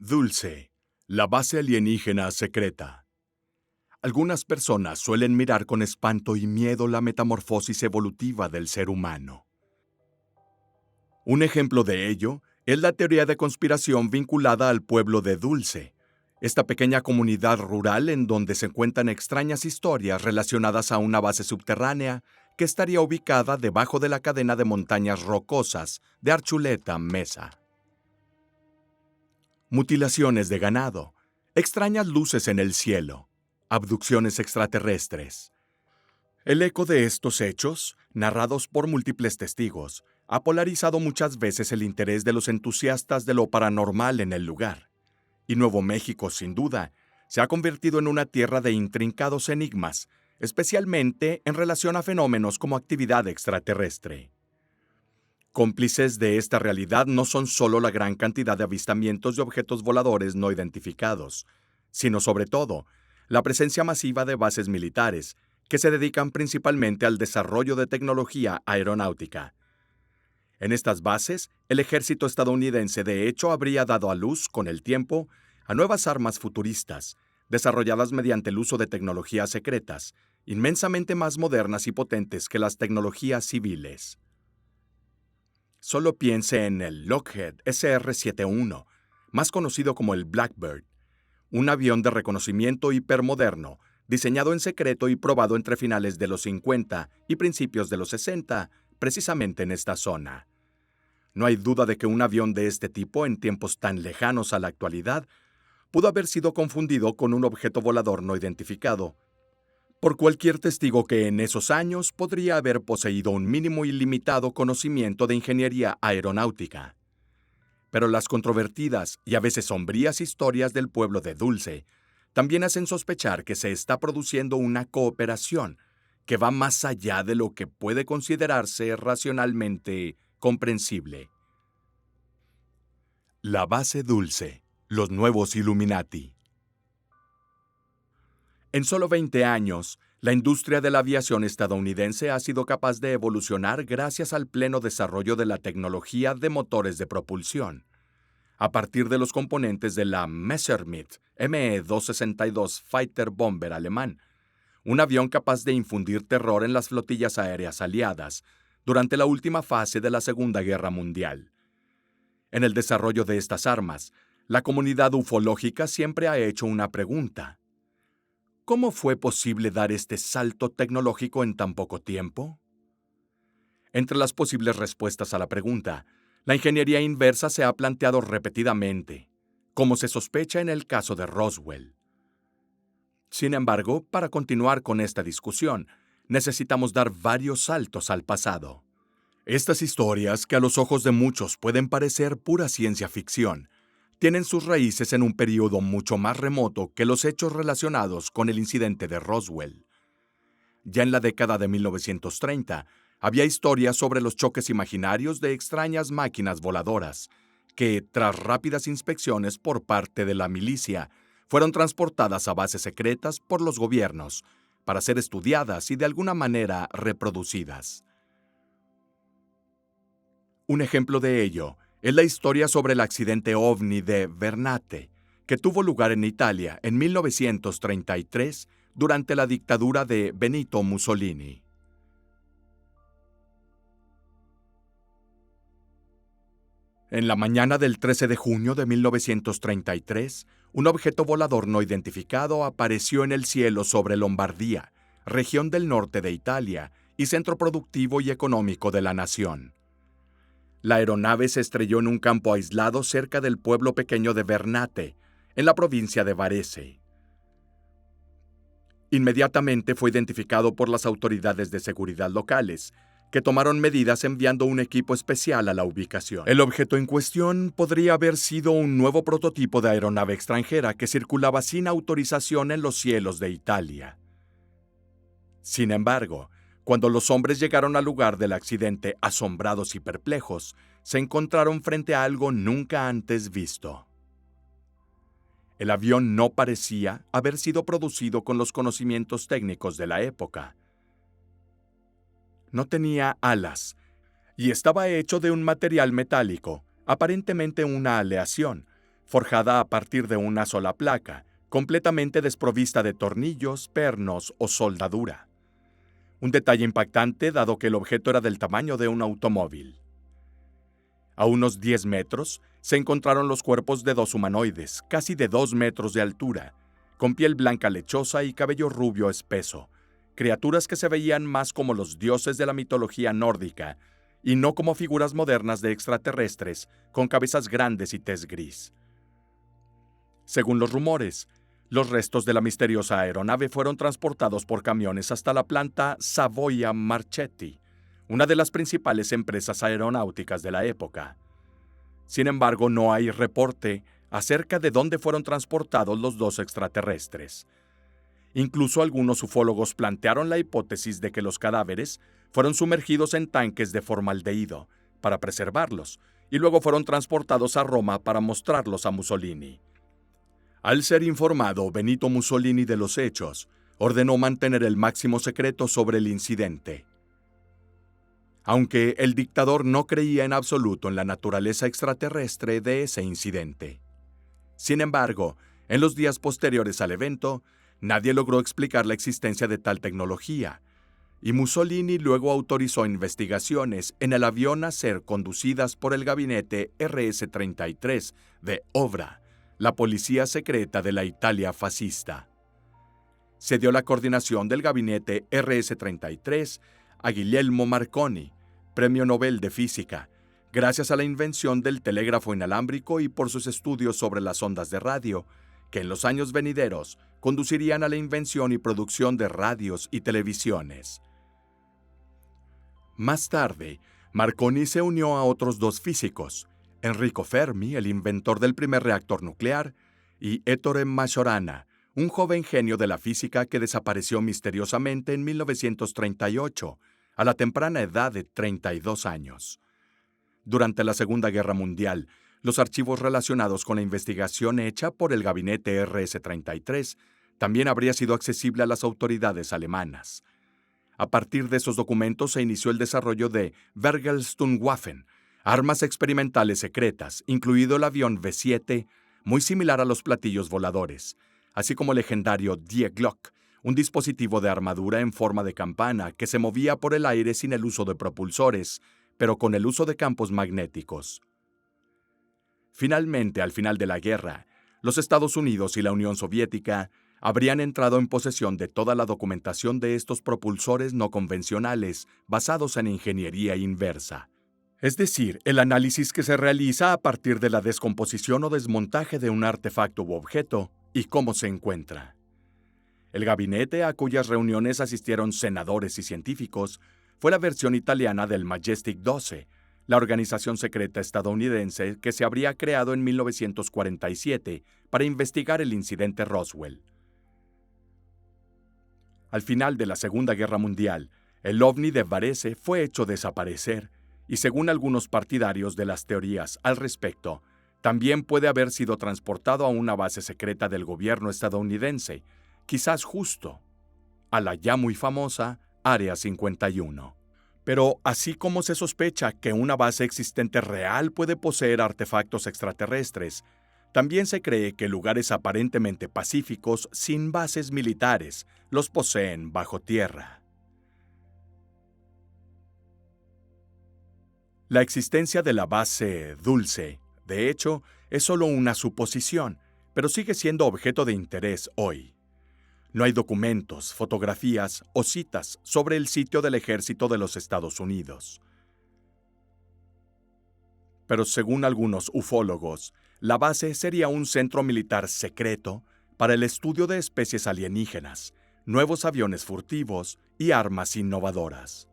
Dulce, la base alienígena secreta. Algunas personas suelen mirar con espanto y miedo la metamorfosis evolutiva del ser humano. Un ejemplo de ello es la teoría de conspiración vinculada al pueblo de Dulce, esta pequeña comunidad rural en donde se cuentan extrañas historias relacionadas a una base subterránea que estaría ubicada debajo de la cadena de montañas rocosas de Archuleta Mesa. Mutilaciones de ganado, extrañas luces en el cielo, abducciones extraterrestres. El eco de estos hechos, narrados por múltiples testigos, ha polarizado muchas veces el interés de los entusiastas de lo paranormal en el lugar. Y Nuevo México, sin duda, se ha convertido en una tierra de intrincados enigmas, especialmente en relación a fenómenos como actividad extraterrestre. Cómplices de esta realidad no son solo la gran cantidad de avistamientos de objetos voladores no identificados, sino sobre todo la presencia masiva de bases militares que se dedican principalmente al desarrollo de tecnología aeronáutica. En estas bases, el ejército estadounidense de hecho habría dado a luz, con el tiempo, a nuevas armas futuristas, desarrolladas mediante el uso de tecnologías secretas, inmensamente más modernas y potentes que las tecnologías civiles. Solo piense en el Lockheed SR-71, más conocido como el Blackbird, un avión de reconocimiento hipermoderno, diseñado en secreto y probado entre finales de los 50 y principios de los 60, precisamente en esta zona. No hay duda de que un avión de este tipo, en tiempos tan lejanos a la actualidad, pudo haber sido confundido con un objeto volador no identificado, por cualquier testigo que en esos años podría haber poseído un mínimo y limitado conocimiento de ingeniería aeronáutica. Pero las controvertidas y a veces sombrías historias del pueblo de Dulce también hacen sospechar que se está produciendo una cooperación que va más allá de lo que puede considerarse racionalmente comprensible. La base Dulce, los nuevos Illuminati. En solo 20 años, la industria de la aviación estadounidense ha sido capaz de evolucionar gracias al pleno desarrollo de la tecnología de motores de propulsión. A partir de los componentes de la Messerschmitt Me-262 Fighter Bomber alemán, un avión capaz de infundir terror en las flotillas aéreas aliadas durante la última fase de la Segunda Guerra Mundial. En el desarrollo de estas armas, la comunidad ufológica siempre ha hecho una pregunta. ¿Cómo fue posible dar este salto tecnológico en tan poco tiempo? Entre las posibles respuestas a la pregunta, la ingeniería inversa se ha planteado repetidamente, como se sospecha en el caso de Roswell. Sin embargo, para continuar con esta discusión, necesitamos dar varios saltos al pasado. Estas historias, que a los ojos de muchos pueden parecer pura ciencia ficción, tienen sus raíces en un periodo mucho más remoto que los hechos relacionados con el incidente de Roswell. Ya en la década de 1930, había historias sobre los choques imaginarios de extrañas máquinas voladoras, que, tras rápidas inspecciones por parte de la milicia, fueron transportadas a bases secretas por los gobiernos, para ser estudiadas y de alguna manera reproducidas. Un ejemplo de ello es la historia sobre el accidente ovni de Vernate, que tuvo lugar en Italia en 1933 durante la dictadura de Benito Mussolini. En la mañana del 13 de junio de 1933, un objeto volador no identificado apareció en el cielo sobre Lombardía, región del norte de Italia y centro productivo y económico de la nación. La aeronave se estrelló en un campo aislado cerca del pueblo pequeño de Vernate, en la provincia de Varese. Inmediatamente fue identificado por las autoridades de seguridad locales, que tomaron medidas enviando un equipo especial a la ubicación. El objeto en cuestión podría haber sido un nuevo prototipo de aeronave extranjera que circulaba sin autorización en los cielos de Italia. Sin embargo, cuando los hombres llegaron al lugar del accidente asombrados y perplejos, se encontraron frente a algo nunca antes visto. El avión no parecía haber sido producido con los conocimientos técnicos de la época. No tenía alas y estaba hecho de un material metálico, aparentemente una aleación, forjada a partir de una sola placa, completamente desprovista de tornillos, pernos o soldadura. Un detalle impactante dado que el objeto era del tamaño de un automóvil. A unos 10 metros se encontraron los cuerpos de dos humanoides, casi de 2 metros de altura, con piel blanca lechosa y cabello rubio espeso, criaturas que se veían más como los dioses de la mitología nórdica y no como figuras modernas de extraterrestres con cabezas grandes y tez gris. Según los rumores, los restos de la misteriosa aeronave fueron transportados por camiones hasta la planta Savoia Marchetti, una de las principales empresas aeronáuticas de la época. Sin embargo, no hay reporte acerca de dónde fueron transportados los dos extraterrestres. Incluso algunos ufólogos plantearon la hipótesis de que los cadáveres fueron sumergidos en tanques de formaldehído para preservarlos y luego fueron transportados a Roma para mostrarlos a Mussolini. Al ser informado Benito Mussolini de los hechos, ordenó mantener el máximo secreto sobre el incidente. Aunque el dictador no creía en absoluto en la naturaleza extraterrestre de ese incidente. Sin embargo, en los días posteriores al evento, nadie logró explicar la existencia de tal tecnología, y Mussolini luego autorizó investigaciones en el avión a ser conducidas por el gabinete RS-33 de Obra, la policía secreta de la Italia fascista. Se dio la coordinación del gabinete RS-33 a Guglielmo Marconi, Premio Nobel de Física, gracias a la invención del telégrafo inalámbrico y por sus estudios sobre las ondas de radio, que en los años venideros conducirían a la invención y producción de radios y televisiones. Más tarde, Marconi se unió a otros dos físicos, Enrico Fermi, el inventor del primer reactor nuclear, y Ettore Majorana, un joven genio de la física que desapareció misteriosamente en 1938, a la temprana edad de 32 años. Durante la Segunda Guerra Mundial, los archivos relacionados con la investigación hecha por el gabinete RS-33 también habría sido accesible a las autoridades alemanas. A partir de esos documentos se inició el desarrollo de Vergelstungswaffen, armas experimentales secretas, incluido el avión V-7, muy similar a los platillos voladores, así como el legendario Die Glocke, un dispositivo de armadura en forma de campana que se movía por el aire sin el uso de propulsores, pero con el uso de campos magnéticos. Finalmente, al final de la guerra, los Estados Unidos y la Unión Soviética habrían entrado en posesión de toda la documentación de estos propulsores no convencionales basados en ingeniería inversa. Es decir, el análisis que se realiza a partir de la descomposición o desmontaje de un artefacto u objeto y cómo se encuentra. El gabinete a cuyas reuniones asistieron senadores y científicos fue la versión italiana del Majestic 12, la organización secreta estadounidense que se habría creado en 1947 para investigar el incidente Roswell. Al final de la Segunda Guerra Mundial, el ovni de Varese fue hecho desaparecer, y según algunos partidarios de las teorías al respecto, también puede haber sido transportado a una base secreta del gobierno estadounidense, quizás justo a la ya muy famosa Área 51. Pero así como se sospecha que una base existente real puede poseer artefactos extraterrestres, también se cree que lugares aparentemente pacíficos sin bases militares los poseen bajo tierra. La existencia de la base Dulce, de hecho, es solo una suposición, pero sigue siendo objeto de interés hoy. No hay documentos, fotografías o citas sobre el sitio del ejército de los Estados Unidos. Pero según algunos ufólogos, la base sería un centro militar secreto para el estudio de especies alienígenas, nuevos aviones furtivos y armas innovadoras.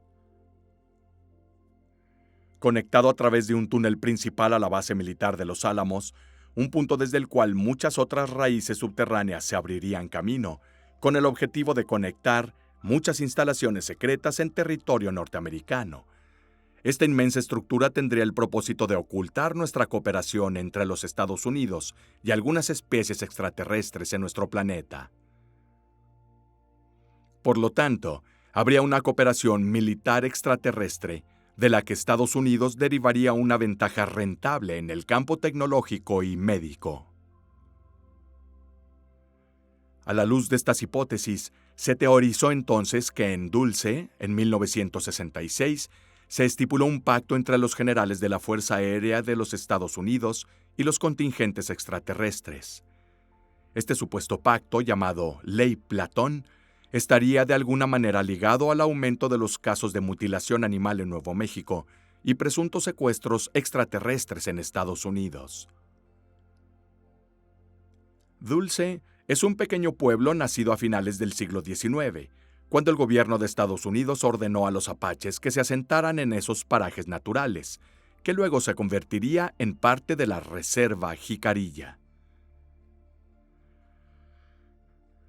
Conectado a través de un túnel principal a la base militar de Los Álamos, un punto desde el cual muchas otras raíces subterráneas se abrirían camino, con el objetivo de conectar muchas instalaciones secretas en territorio norteamericano. Esta inmensa estructura tendría el propósito de ocultar nuestra cooperación entre los Estados Unidos y algunas especies extraterrestres en nuestro planeta. Por lo tanto, habría una cooperación militar extraterrestre de la que Estados Unidos derivaría una ventaja rentable en el campo tecnológico y médico. A la luz de estas hipótesis, se teorizó entonces que en Dulce, en 1966, se estipuló un pacto entre los generales de la Fuerza Aérea de los Estados Unidos y los contingentes extraterrestres. Este supuesto pacto, llamado Ley Platón, estaría de alguna manera ligado al aumento de los casos de mutilación animal en Nuevo México y presuntos secuestros extraterrestres en Estados Unidos. Dulce es un pequeño pueblo nacido a finales del siglo XIX, cuando el gobierno de Estados Unidos ordenó a los apaches que se asentaran en esos parajes naturales, que luego se convertiría en parte de la Reserva Jicarilla.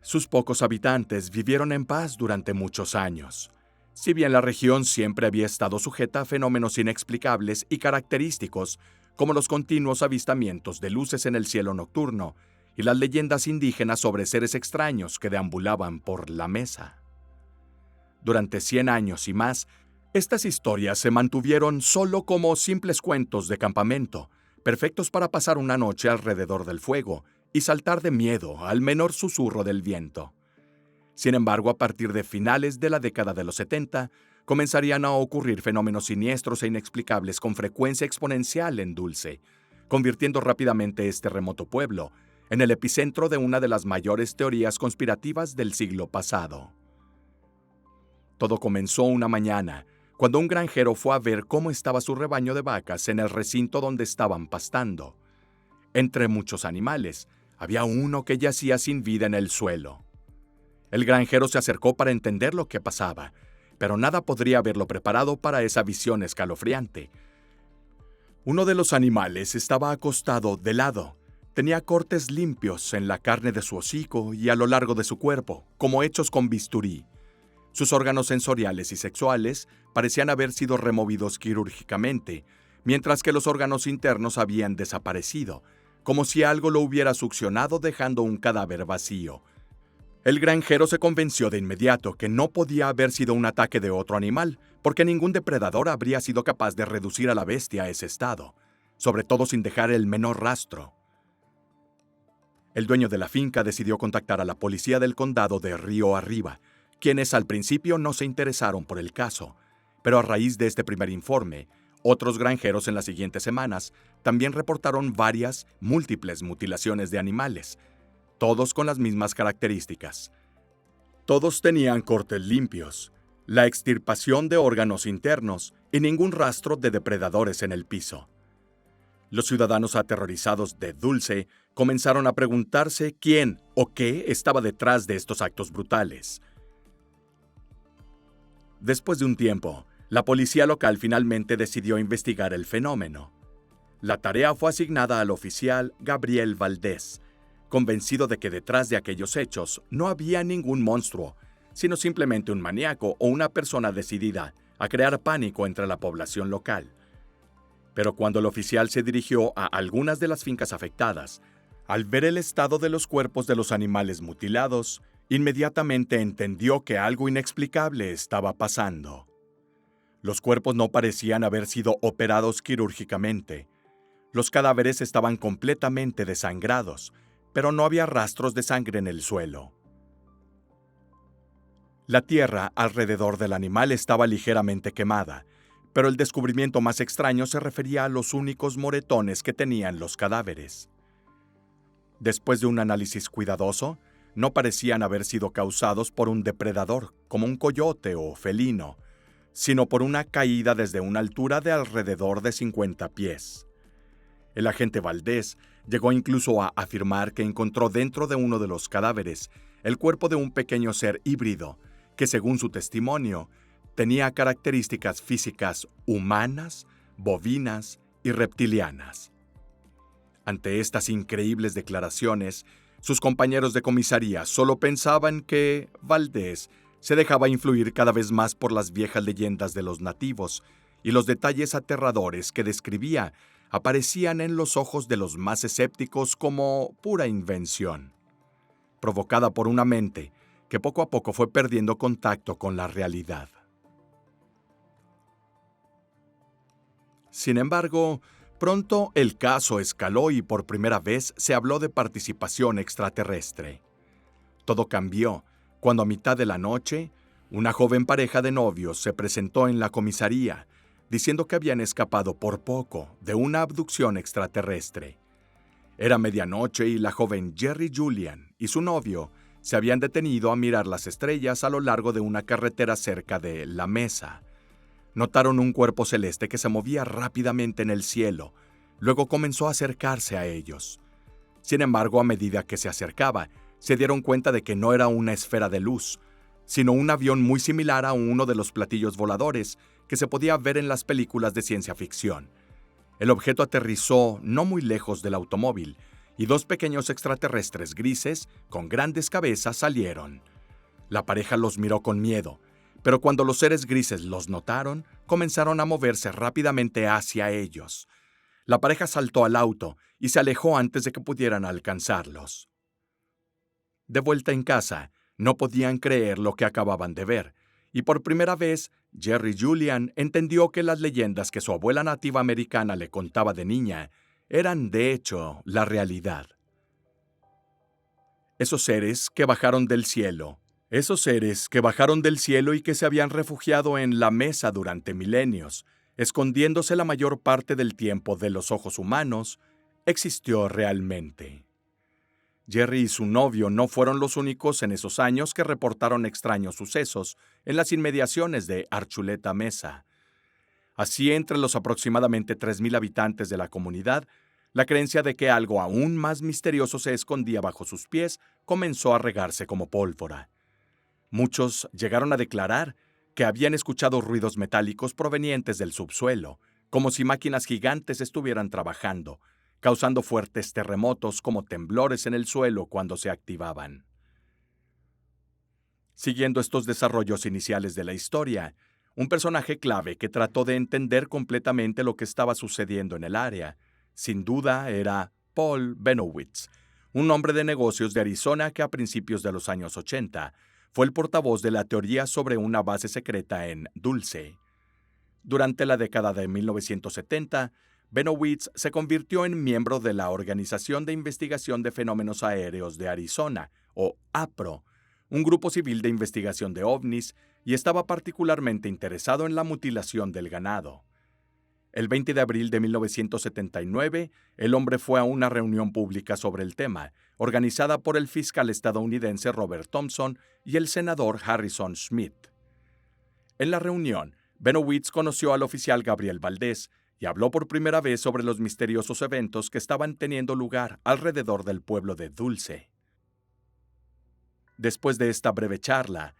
Sus pocos habitantes vivieron en paz durante muchos años. Si bien la región siempre había estado sujeta a fenómenos inexplicables y característicos, como los continuos avistamientos de luces en el cielo nocturno y las leyendas indígenas sobre seres extraños que deambulaban por la mesa. Durante 100 años y más, estas historias se mantuvieron solo como simples cuentos de campamento, perfectos para pasar una noche alrededor del fuego y saltar de miedo al menor susurro del viento. Sin embargo, a partir de finales de la década de los 70, comenzarían a ocurrir fenómenos siniestros e inexplicables con frecuencia exponencial en Dulce, convirtiendo rápidamente este remoto pueblo en el epicentro de una de las mayores teorías conspirativas del siglo pasado. Todo comenzó una mañana, cuando un granjero fue a ver cómo estaba su rebaño de vacas en el recinto donde estaban pastando. Entre muchos animales, había uno que yacía sin vida en el suelo. El granjero se acercó para entender lo que pasaba, pero nada podría haberlo preparado para esa visión escalofriante. Uno de los animales estaba acostado de lado. Tenía cortes limpios en la carne de su hocico y a lo largo de su cuerpo, como hechos con bisturí. Sus órganos sensoriales y sexuales parecían haber sido removidos quirúrgicamente, mientras que los órganos internos habían desaparecido, como si algo lo hubiera succionado dejando un cadáver vacío. El granjero se convenció de inmediato que no podía haber sido un ataque de otro animal, porque ningún depredador habría sido capaz de reducir a la bestia a ese estado, sobre todo sin dejar el menor rastro. El dueño de la finca decidió contactar a la policía del condado de Río Arriba, quienes al principio no se interesaron por el caso, pero a raíz de este primer informe, otros granjeros en las siguientes semanas también reportaron varias, múltiples mutilaciones de animales, todos con las mismas características. Todos tenían cortes limpios, la extirpación de órganos internos y ningún rastro de depredadores en el piso. Los ciudadanos aterrorizados de Dulce comenzaron a preguntarse quién o qué estaba detrás de estos actos brutales. Después de un tiempo, la policía local finalmente decidió investigar el fenómeno. La tarea fue asignada al oficial Gabriel Valdés, convencido de que detrás de aquellos hechos no había ningún monstruo, sino simplemente un maníaco o una persona decidida a crear pánico entre la población local. Pero cuando el oficial se dirigió a algunas de las fincas afectadas, al ver el estado de los cuerpos de los animales mutilados, inmediatamente entendió que algo inexplicable estaba pasando. Los cuerpos no parecían haber sido operados quirúrgicamente. Los cadáveres estaban completamente desangrados, pero no había rastros de sangre en el suelo. La tierra alrededor del animal estaba ligeramente quemada, pero el descubrimiento más extraño se refería a los únicos moretones que tenían los cadáveres. Después de un análisis cuidadoso, no parecían haber sido causados por un depredador, como un coyote o felino, sino por una caída desde una altura de alrededor de 50 pies. El agente Valdés llegó incluso a afirmar que encontró dentro de uno de los cadáveres el cuerpo de un pequeño ser híbrido, que según su testimonio, tenía características físicas humanas, bovinas y reptilianas. Ante estas increíbles declaraciones, sus compañeros de comisaría solo pensaban que Valdés se dejaba influir cada vez más por las viejas leyendas de los nativos, y los detalles aterradores que describía aparecían en los ojos de los más escépticos como pura invención, provocada por una mente que poco a poco fue perdiendo contacto con la realidad. Sin embargo, pronto el caso escaló y por primera vez se habló de participación extraterrestre. Todo cambió cuando a mitad de la noche, una joven pareja de novios se presentó en la comisaría diciendo que habían escapado por poco de una abducción extraterrestre. Era medianoche y la joven Jerry Julian y su novio se habían detenido a mirar las estrellas a lo largo de una carretera cerca de La Mesa. Notaron un cuerpo celeste que se movía rápidamente en el cielo. Luego comenzó a acercarse a ellos. Sin embargo, a medida que se acercaba, se dieron cuenta de que no era una esfera de luz, sino un avión muy similar a uno de los platillos voladores que se podía ver en las películas de ciencia ficción. El objeto aterrizó no muy lejos del automóvil, y dos pequeños extraterrestres grises con grandes cabezas salieron. La pareja los miró con miedo, pero cuando los seres grises los notaron, comenzaron a moverse rápidamente hacia ellos. La pareja saltó al auto y se alejó antes de que pudieran alcanzarlos. De vuelta en casa, no podían creer lo que acababan de ver, y por primera vez, Jerry Julian entendió que las leyendas que su abuela nativa americana le contaba de niña eran, de hecho, la realidad. Esos seres que bajaron del cielo y que se habían refugiado en La Mesa durante milenios, escondiéndose la mayor parte del tiempo de los ojos humanos, existió realmente. Jerry y su novio no fueron los únicos en esos años que reportaron extraños sucesos en las inmediaciones de Archuleta Mesa. Así, entre los aproximadamente 3,000 habitantes de la comunidad, la creencia de que algo aún más misterioso se escondía bajo sus pies comenzó a regarse como pólvora. Muchos llegaron a declarar que habían escuchado ruidos metálicos provenientes del subsuelo, como si máquinas gigantes estuvieran trabajando, causando fuertes terremotos como temblores en el suelo cuando se activaban. Siguiendo estos desarrollos iniciales de la historia, un personaje clave que trató de entender completamente lo que estaba sucediendo en el área, sin duda era Paul Bennowitz, un hombre de negocios de Arizona que a principios de los años 80 fue el portavoz de la teoría sobre una base secreta en Dulce. Durante la década de 1970, Bennowitz se convirtió en miembro de la Organización de Investigación de Fenómenos Aéreos de Arizona, o APRO, un grupo civil de investigación de ovnis, y estaba particularmente interesado en la mutilación del ganado. El 20 de abril de 1979, el hombre fue a una reunión pública sobre el tema, organizada por el fiscal estadounidense Robert Thompson y el senador Harrison Schmitt. En la reunión, Bennowitz conoció al oficial Gabriel Valdés y habló por primera vez sobre los misteriosos eventos que estaban teniendo lugar alrededor del pueblo de Dulce. Después de esta breve charla,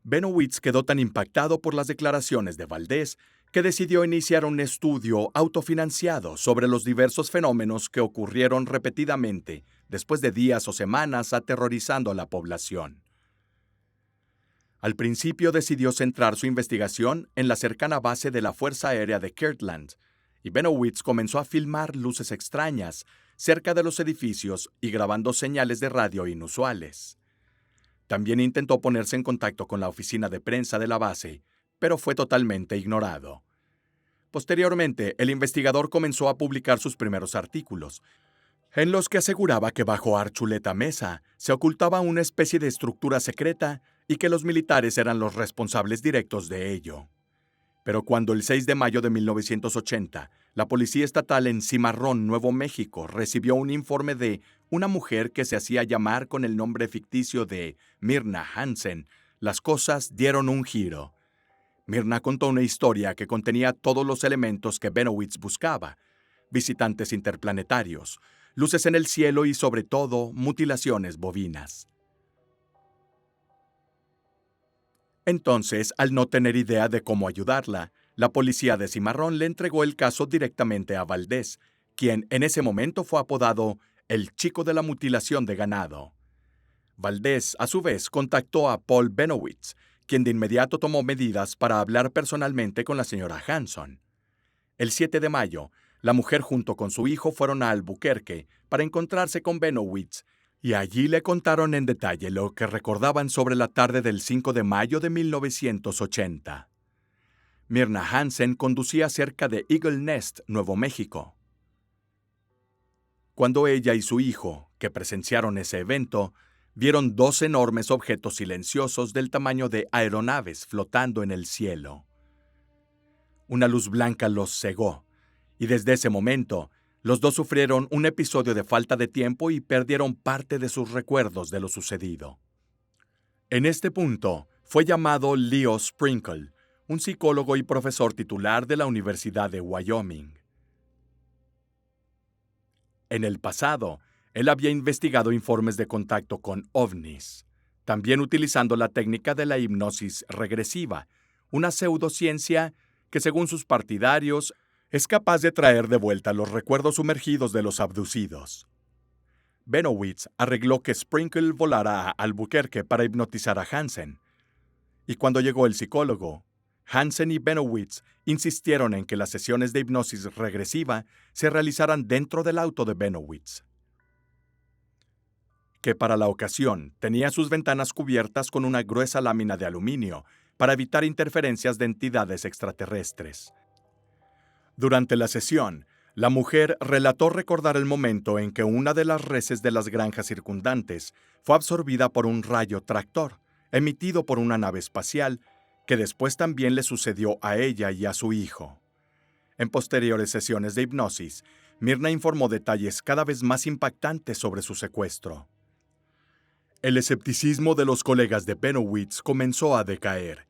Bennowitz quedó tan impactado por las declaraciones de Valdés que decidió iniciar un estudio autofinanciado sobre los diversos fenómenos que ocurrieron repetidamente después de días o semanas aterrorizando a la población. Al principio decidió centrar su investigación en la cercana base de la Fuerza Aérea de Kirtland, y Bennowitz comenzó a filmar luces extrañas cerca de los edificios y grabando señales de radio inusuales. También intentó ponerse en contacto con la oficina de prensa de la base, pero fue totalmente ignorado. Posteriormente, el investigador comenzó a publicar sus primeros artículos, en los que aseguraba que bajo Archuleta Mesa se ocultaba una especie de estructura secreta y que los militares eran los responsables directos de ello. Pero cuando el 6 de mayo de 1980, la Policía Estatal en Cimarrón, Nuevo México, recibió un informe de una mujer que se hacía llamar con el nombre ficticio de Myrna Hansen, las cosas dieron un giro. Myrna contó una historia que contenía todos los elementos que Bennowitz buscaba: visitantes interplanetarios, luces en el cielo y, sobre todo, mutilaciones bovinas. Entonces, al no tener idea de cómo ayudarla, la policía de Cimarrón le entregó el caso directamente a Valdés, quien en ese momento fue apodado el chico de la mutilación de ganado. Valdés, a su vez, contactó a Paul Bennowitz, quien de inmediato tomó medidas para hablar personalmente con la señora Hanson. El 7 de mayo, la mujer junto con su hijo fueron a Albuquerque para encontrarse con Bennowitz, y allí le contaron en detalle lo que recordaban sobre la tarde del 5 de mayo de 1980. Myrna Hansen conducía cerca de Eagle Nest, Nuevo México. Cuando ella y su hijo, que presenciaron ese evento, vieron dos enormes objetos silenciosos del tamaño de aeronaves flotando en el cielo. Una luz blanca los cegó, y desde ese momento, los dos sufrieron un episodio de falta de tiempo y perdieron parte de sus recuerdos de lo sucedido. En este punto, fue llamado Leo Sprinkle, un psicólogo y profesor titular de la Universidad de Wyoming. En el pasado, él había investigado informes de contacto con ovnis, también utilizando la técnica de la hipnosis regresiva, una pseudociencia que, según sus partidarios, es capaz de traer de vuelta los recuerdos sumergidos de los abducidos. Benowitz arregló que Sprinkle volara a Albuquerque para hipnotizar a Hansen. Y cuando llegó el psicólogo, Hansen y Benowitz insistieron en que las sesiones de hipnosis regresiva se realizaran dentro del auto de Benowitz, que para la ocasión tenía sus ventanas cubiertas con una gruesa lámina de aluminio para evitar interferencias de entidades extraterrestres. Durante la sesión, la mujer relató recordar el momento en que una de las reses de las granjas circundantes fue absorbida por un rayo tractor, emitido por una nave espacial, que después también le sucedió a ella y a su hijo. En posteriores sesiones de hipnosis, Myrna informó detalles cada vez más impactantes sobre su secuestro. El escepticismo de los colegas de Benowitz comenzó a decaer.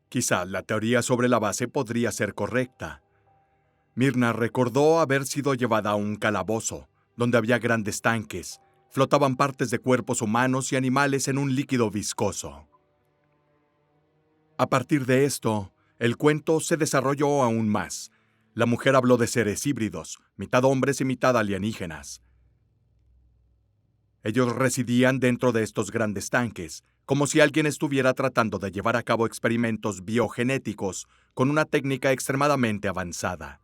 Quizá la teoría sobre la base podría ser correcta. Myrna recordó haber sido llevada a un calabozo, donde había grandes tanques, flotaban partes de cuerpos humanos y animales en un líquido viscoso. A partir de esto, el cuento se desarrolló aún más. La mujer habló de seres híbridos, mitad hombres y mitad alienígenas. Ellos residían dentro de estos grandes tanques, como si alguien estuviera tratando de llevar a cabo experimentos biogenéticos con una técnica extremadamente avanzada.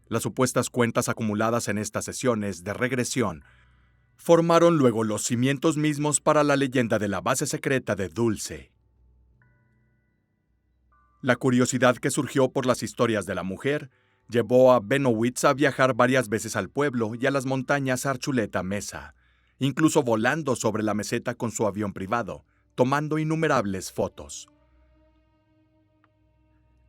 Las supuestas cuentas acumuladas en estas sesiones de regresión formaron luego los cimientos mismos para la leyenda de la base secreta de Dulce. La curiosidad que surgió por las historias de la mujer llevó a Benowitz a viajar varias veces al pueblo y a las montañas Archuleta Mesa, incluso volando sobre la meseta con su avión privado, tomando innumerables fotos.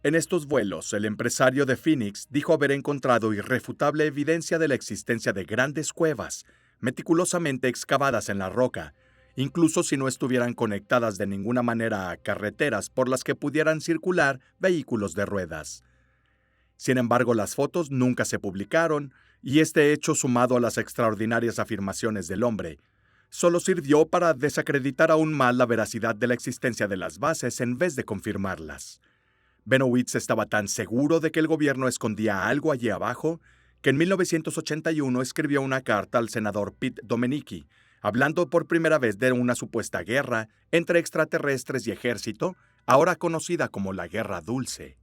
En estos vuelos, el empresario de Phoenix dijo haber encontrado irrefutable evidencia de la existencia de grandes cuevas, meticulosamente excavadas en la roca, incluso si no estuvieran conectadas de ninguna manera a carreteras por las que pudieran circular vehículos de ruedas. Sin embargo, las fotos nunca se publicaron, y este hecho, sumado a las extraordinarias afirmaciones del hombre, solo sirvió para desacreditar aún más la veracidad de la existencia de las bases en vez de confirmarlas. Benowitz estaba tan seguro de que el gobierno escondía algo allí abajo, que en 1981 escribió una carta al senador Pete Domenici, hablando por primera vez de una supuesta guerra entre extraterrestres y ejército, ahora conocida como la Guerra Dulce.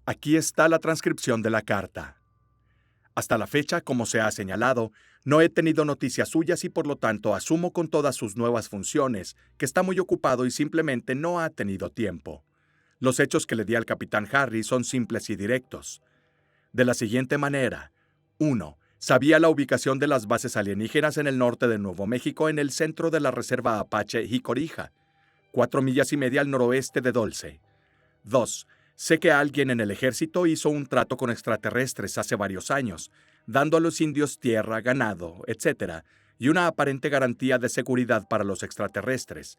Aquí está la transcripción de la carta. Hasta la fecha, como se ha señalado, no he tenido noticias suyas y por lo tanto asumo con todas sus nuevas funciones que está muy ocupado y simplemente no ha tenido tiempo. Los hechos que le di al capitán Harry son simples y directos. De la siguiente manera: 1. Sabía la ubicación de las bases alienígenas en el norte de Nuevo México, en el centro de la reserva Apache Jicorija, 4 millas y media al noroeste de Dulce. 2. Sé que alguien en el ejército hizo un trato con extraterrestres hace varios años, dando a los indios tierra, ganado, etc., y una aparente garantía de seguridad para los extraterrestres,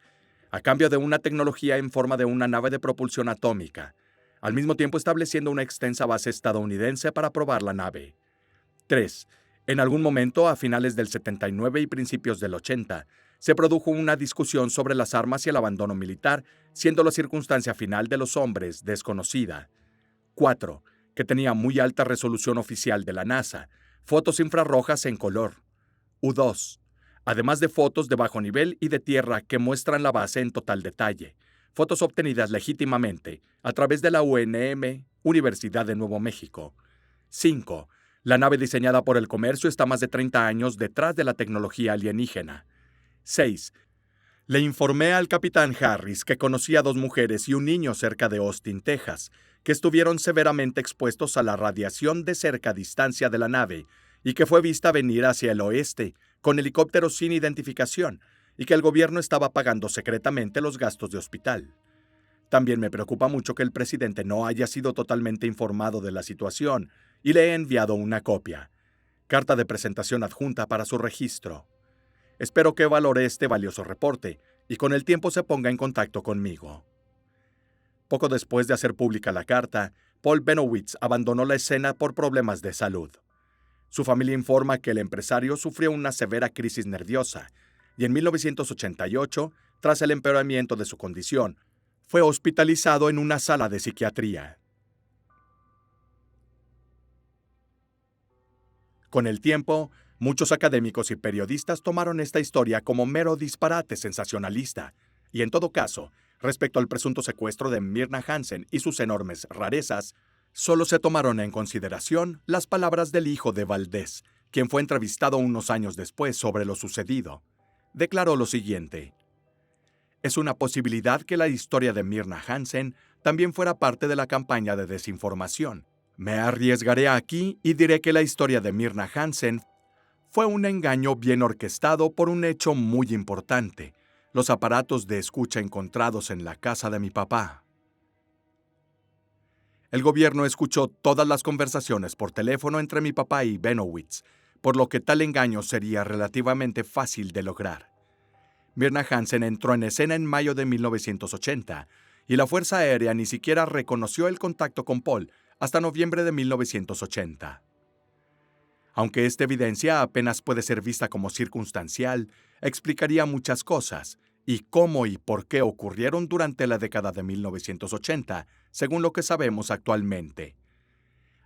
a cambio de una tecnología en forma de una nave de propulsión atómica, al mismo tiempo estableciendo una extensa base estadounidense para probar la nave. 3. En algún momento, a finales del 79 y principios del 80, se produjo una discusión sobre las armas y el abandono militar, siendo la circunstancia final de los hombres desconocida. 4. Que tenía muy alta resolución oficial de la NASA, fotos infrarrojas en color. U2. Además de fotos de bajo nivel y de tierra que muestran la base en total detalle, fotos obtenidas legítimamente a través de la UNM, Universidad de Nuevo México. 5. La nave diseñada por el comercio está más de 30 años detrás de la tecnología alienígena. 6. Le informé al capitán Harris que conocía a dos mujeres y un niño cerca de Austin, Texas, que estuvieron severamente expuestos a la radiación de cerca distancia de la nave y que fue vista venir hacia el oeste con helicópteros sin identificación y que el gobierno estaba pagando secretamente los gastos de hospital. También me preocupa mucho que el presidente no haya sido totalmente informado de la situación y le he enviado una copia. Carta de presentación adjunta para su registro. Espero que valore este valioso reporte y con el tiempo se ponga en contacto conmigo. Poco después de hacer pública la carta, Paul Bennowitz abandonó la escena por problemas de salud. Su familia informa que el empresario sufrió una severa crisis nerviosa y en 1988, tras el empeoramiento de su condición, fue hospitalizado en una sala de psiquiatría. Con el tiempo, muchos académicos y periodistas tomaron esta historia como mero disparate sensacionalista, y en todo caso, respecto al presunto secuestro de Myrna Hansen y sus enormes rarezas, solo se tomaron en consideración las palabras del hijo de Valdés, quien fue entrevistado unos años después sobre lo sucedido. Declaró lo siguiente: es una posibilidad que la historia de Myrna Hansen también fuera parte de la campaña de desinformación. Me arriesgaré aquí y diré que la historia de Myrna Hansen fue un engaño bien orquestado por un hecho muy importante: los aparatos de escucha encontrados en la casa de mi papá. El gobierno escuchó todas las conversaciones por teléfono entre mi papá y Bennowitz, por lo que tal engaño sería relativamente fácil de lograr. Myrna Hansen entró en escena en mayo de 1980 y la Fuerza Aérea ni siquiera reconoció el contacto con Paul hasta noviembre de 1980. Aunque esta evidencia apenas puede ser vista como circunstancial, explicaría muchas cosas, y cómo y por qué ocurrieron durante la década de 1980, según lo que sabemos actualmente.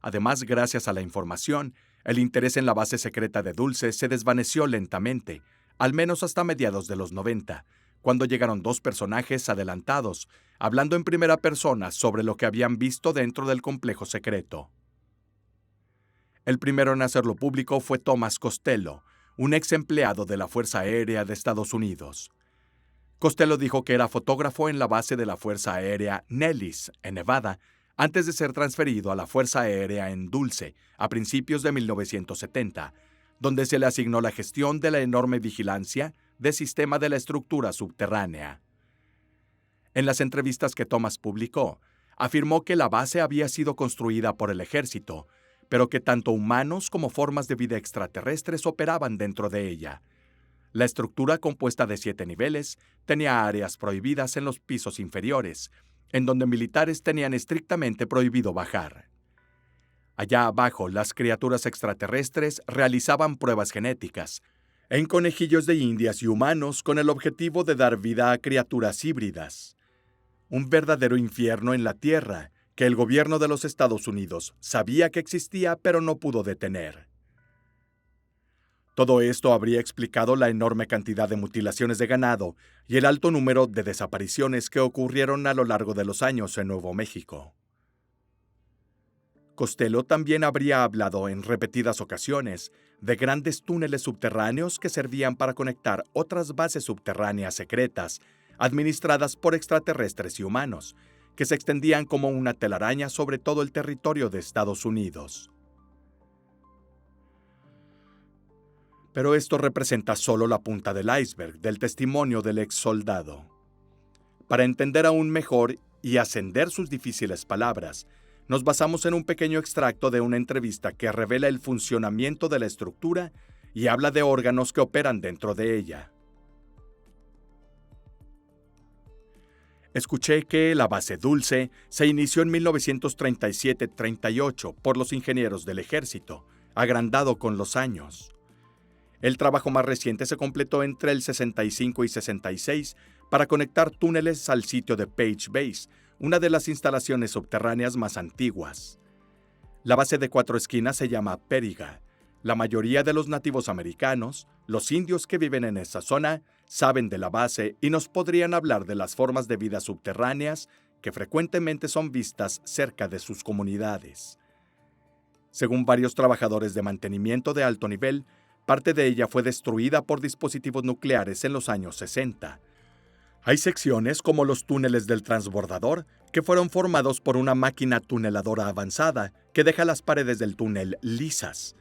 Además, gracias a la información, el interés en la base secreta de Dulce se desvaneció lentamente, al menos hasta mediados de los 90, cuando llegaron dos personajes adelantados, hablando en primera persona sobre lo que habían visto dentro del complejo secreto. El primero en hacerlo público fue Thomas Costello, un ex empleado de la Fuerza Aérea de Estados Unidos. Costello dijo que era fotógrafo en la base de la Fuerza Aérea Nellis, en Nevada, antes de ser transferido a la Fuerza Aérea en Dulce, a principios de 1970, donde se le asignó la gestión de la enorme vigilancia del sistema de la estructura subterránea. En las entrevistas que Thomas publicó, afirmó que la base había sido construida por el ejército, pero que tanto humanos como formas de vida extraterrestres operaban dentro de ella. La estructura, compuesta de 7 niveles, tenía áreas prohibidas en los pisos inferiores, en donde militares tenían estrictamente prohibido bajar. Allá abajo, las criaturas extraterrestres realizaban pruebas genéticas en conejillos de indias y humanos con el objetivo de dar vida a criaturas híbridas. Un verdadero infierno en la Tierra que el gobierno de los Estados Unidos sabía que existía pero no pudo detener. Todo esto habría explicado la enorme cantidad de mutilaciones de ganado y el alto número de desapariciones que ocurrieron a lo largo de los años en Nuevo México. Costello también habría hablado en repetidas ocasiones de grandes túneles subterráneos que servían para conectar otras bases subterráneas secretas, administradas por extraterrestres y humanos, que se extendían como una telaraña sobre todo el territorio de Estados Unidos. Pero esto representa solo la punta del iceberg del testimonio del ex soldado. Para entender aún mejor y ascender sus difíciles palabras, nos basamos en un pequeño extracto de una entrevista que revela el funcionamiento de la estructura y habla de órganos que operan dentro de ella. Escuché que la base Dulce se inició en 1937-38 por los ingenieros del ejército, agrandado con los años. El trabajo más reciente se completó entre el 65 y 66 para conectar túneles al sitio de Page Base, una de las instalaciones subterráneas más antiguas. La base de 4 esquinas se llama Periga. La mayoría de los nativos americanos, los indios que viven en esa zona, saben de la base y nos podrían hablar de las formas de vida subterráneas que frecuentemente son vistas cerca de sus comunidades. Según varios trabajadores de mantenimiento de alto nivel, parte de ella fue destruida por dispositivos nucleares en los años 60, Hay secciones como los túneles del transbordador que fueron formados por una máquina tuneladora avanzada que deja las paredes del túnel lisas.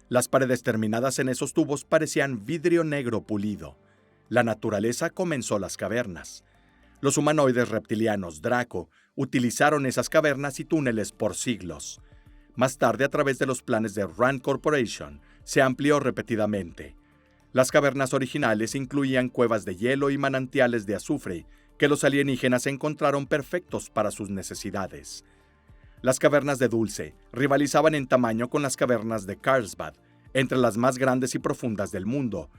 Las paredes terminadas en esos tubos parecían vidrio negro pulido. La naturaleza comenzó las cavernas. Los humanoides reptilianos Draco utilizaron esas cavernas y túneles por siglos. Más tarde, a través de los planes de Rand Corporation, se amplió repetidamente. Las cavernas originales incluían cuevas de hielo y manantiales de azufre que los alienígenas encontraron perfectos para sus necesidades. Las cavernas de Dulce rivalizaban en tamaño con las cavernas de Carlsbad, entre las más grandes y profundas del mundo,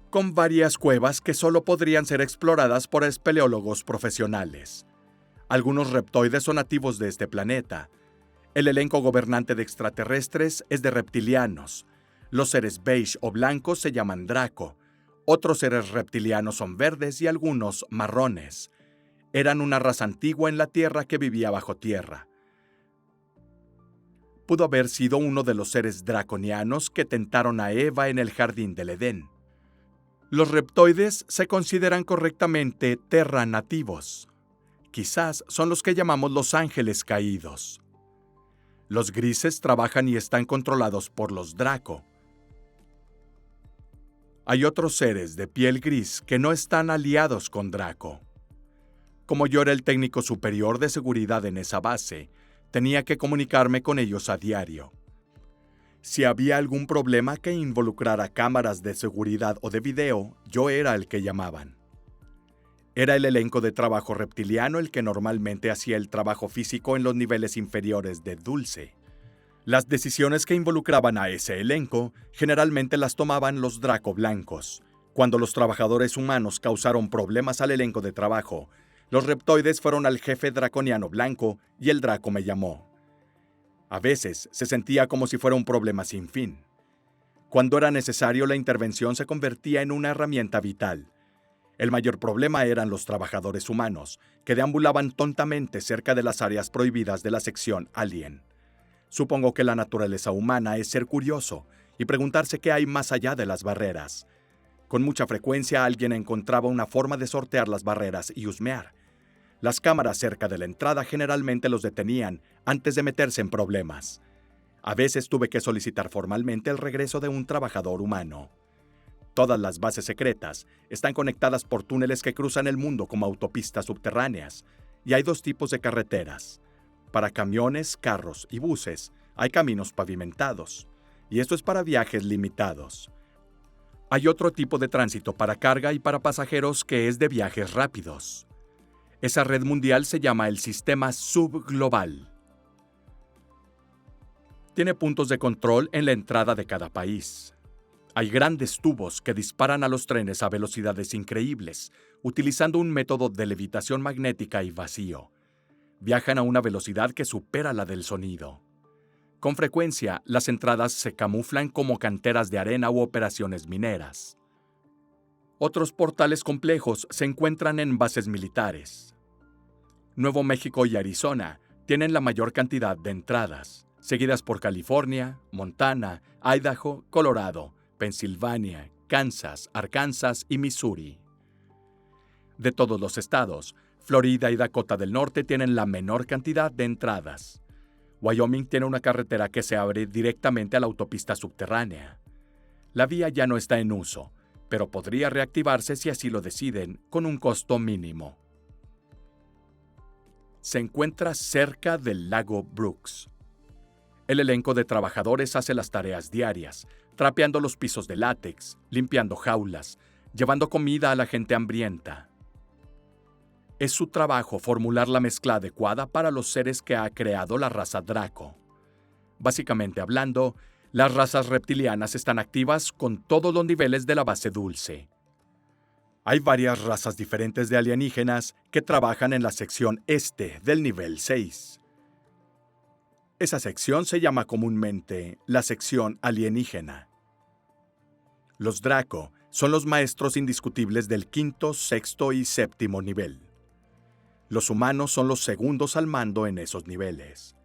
con varias cuevas que solo podrían ser exploradas por espeleólogos profesionales. Algunos reptoides son nativos de este planeta. El elenco gobernante de extraterrestres es de reptilianos. Los seres beige o blancos se llaman Draco. Otros seres reptilianos son verdes y algunos marrones. Eran una raza antigua en la Tierra que vivía bajo tierra. Pudo haber sido uno de los seres draconianos que tentaron a Eva en el jardín del Edén. Los reptoides se consideran correctamente terra nativos. Quizás son los que llamamos los ángeles caídos. Los grises trabajan y están controlados por los Draco. Hay otros seres de piel gris que no están aliados con Draco. Como yo era el técnico superior de seguridad en esa base, tenía que comunicarme con ellos a diario. Si había algún problema que involucrara cámaras de seguridad o de video, yo era el que llamaban. Era el elenco de trabajo reptiliano el que normalmente hacía el trabajo físico en los niveles inferiores de Dulce. Las decisiones que involucraban a ese elenco generalmente las tomaban los Draco blancos. Cuando los trabajadores humanos causaron problemas al elenco de trabajo, los reptoides fueron al jefe draconiano blanco y el Draco me llamó. A veces se sentía como si fuera un problema sin fin. Cuando era necesario, la intervención se convertía en una herramienta vital. El mayor problema eran los trabajadores humanos, que deambulaban tontamente cerca de las áreas prohibidas de la sección Alien. Supongo que la naturaleza humana es ser curioso y preguntarse qué hay más allá de las barreras. Con mucha frecuencia alguien encontraba una forma de sortear las barreras y husmear. Las cámaras cerca de la entrada generalmente los detenían antes de meterse en problemas. A veces tuve que solicitar formalmente el regreso de un trabajador humano. Todas las bases secretas están conectadas por túneles que cruzan el mundo como autopistas subterráneas, y hay dos tipos de carreteras. Para camiones, carros y buses hay caminos pavimentados, y esto es para viajes limitados. Hay otro tipo de tránsito para carga y para pasajeros que es de viajes rápidos. Esa red mundial se llama el Sistema Subglobal. Tiene puntos de control en la entrada de cada país. Hay grandes tubos que disparan a los trenes a velocidades increíbles, utilizando un método de levitación magnética y vacío. Viajan a una velocidad que supera la del sonido. Con frecuencia, las entradas se camuflan como canteras de arena u operaciones mineras. Otros portales complejos se encuentran en bases militares. Nuevo México y Arizona tienen la mayor cantidad de entradas, seguidas por California, Montana, Idaho, Colorado, Pensilvania, Kansas, Arkansas y Missouri. De todos los estados, Florida y Dakota del Norte tienen la menor cantidad de entradas. Wyoming tiene una carretera que se abre directamente a la autopista subterránea. La vía ya no está en uso, pero podría reactivarse si así lo deciden, con un costo mínimo. Se encuentra cerca del lago Brooks. El elenco de trabajadores hace las tareas diarias, trapeando los pisos de látex, limpiando jaulas, llevando comida a la gente hambrienta. Es su trabajo formular la mezcla adecuada para los seres que ha creado la raza Draco. Básicamente hablando, las razas reptilianas están activas con todos los niveles de la base Dulce. Hay varias razas diferentes de alienígenas que trabajan en la sección este del nivel 6. Esa sección se llama comúnmente la sección alienígena. Los Draco son los maestros indiscutibles del quinto, sexto y séptimo nivel. Los humanos son los segundos al mando en esos niveles.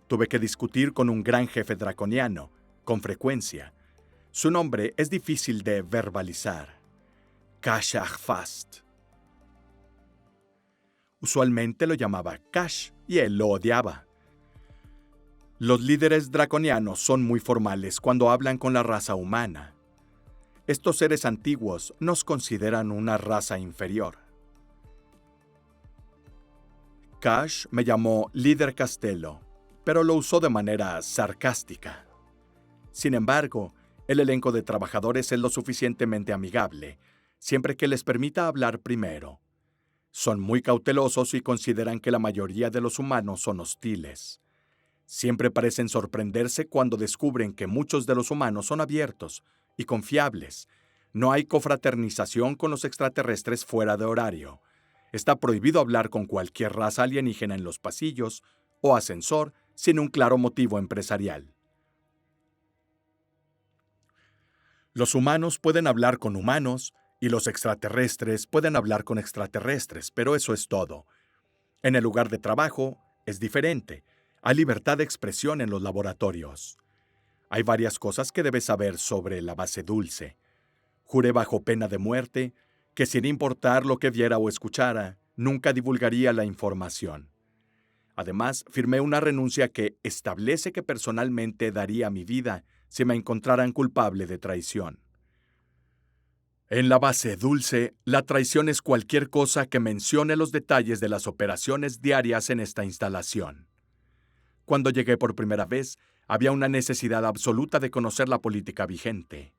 Tuve que discutir con un gran jefe draconiano, con frecuencia. Su nombre es difícil de verbalizar. Kashach Fast. Usualmente lo llamaba Cash y él lo odiaba. Los líderes draconianos son muy formales cuando hablan con la raza humana. Estos seres antiguos nos consideran una raza inferior. Cash me llamó líder Castello, pero lo usó de manera sarcástica. Sin embargo, el elenco de trabajadores es lo suficientemente amigable, siempre que les permita hablar primero. Son muy cautelosos y consideran que la mayoría de los humanos son hostiles. Siempre parecen sorprenderse cuando descubren que muchos de los humanos son abiertos y confiables. No hay confraternización con los extraterrestres fuera de horario. Está prohibido hablar con cualquier raza alienígena en los pasillos o ascensor sin un claro motivo empresarial. Los humanos pueden hablar con humanos y los extraterrestres pueden hablar con extraterrestres, pero eso es todo. En el lugar de trabajo es diferente. Hay libertad de expresión en los laboratorios. Hay varias cosas que debes saber sobre la base dulce. Juré bajo pena de muerte que sin importar lo que viera o escuchara, nunca divulgaría la información. Además, firmé una renuncia que establece que personalmente daría mi vida si me encontraran culpable de traición. En la base dulce, la traición es cualquier cosa que mencione los detalles de las operaciones diarias en esta instalación. Cuando llegué por primera vez, había una necesidad absoluta de conocer la política vigente.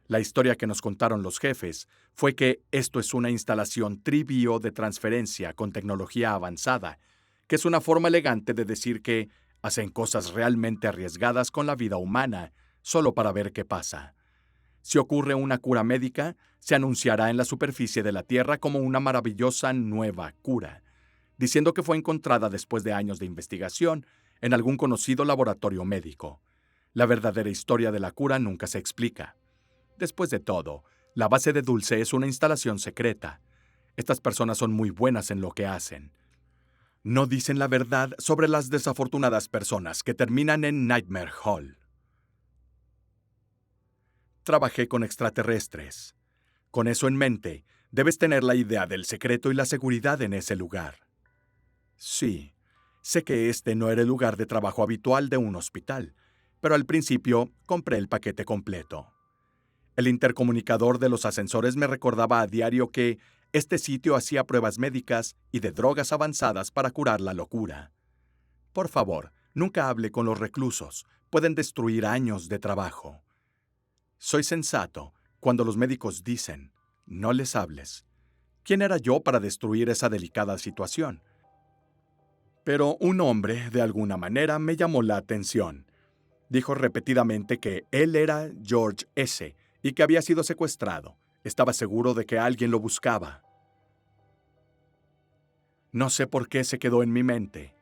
La historia que nos contaron los jefes fue que esto es una instalación trivio de transferencia con tecnología avanzada, que es una forma elegante de decir que hacen cosas realmente arriesgadas con la vida humana, solo para ver qué pasa. Si ocurre una cura médica, se anunciará en la superficie de la Tierra como una maravillosa nueva cura, diciendo que fue encontrada después de años de investigación en algún conocido laboratorio médico. La verdadera historia de la cura nunca se explica. Después de todo, la base de Dulce es una instalación secreta. Estas personas son muy buenas en lo que hacen. No dicen la verdad sobre las desafortunadas personas que terminan en Nightmare Hall. Trabajé con extraterrestres. Con eso en mente, debes tener la idea del secreto y la seguridad en ese lugar. Sí, sé que este no era el lugar de trabajo habitual de un hospital, pero al principio compré el paquete completo. El intercomunicador de los ascensores me recordaba a diario que este sitio hacía pruebas médicas y de drogas avanzadas para curar la locura. Por favor, nunca hable con los reclusos, pueden destruir años de trabajo. Soy sensato cuando los médicos dicen, no les hables. ¿Quién era yo para destruir esa delicada situación? Pero un hombre, de alguna manera, me llamó la atención. Dijo repetidamente que él era George S. y que había sido secuestrado. Estaba seguro de que alguien lo buscaba. No sé por qué se quedó en mi mente.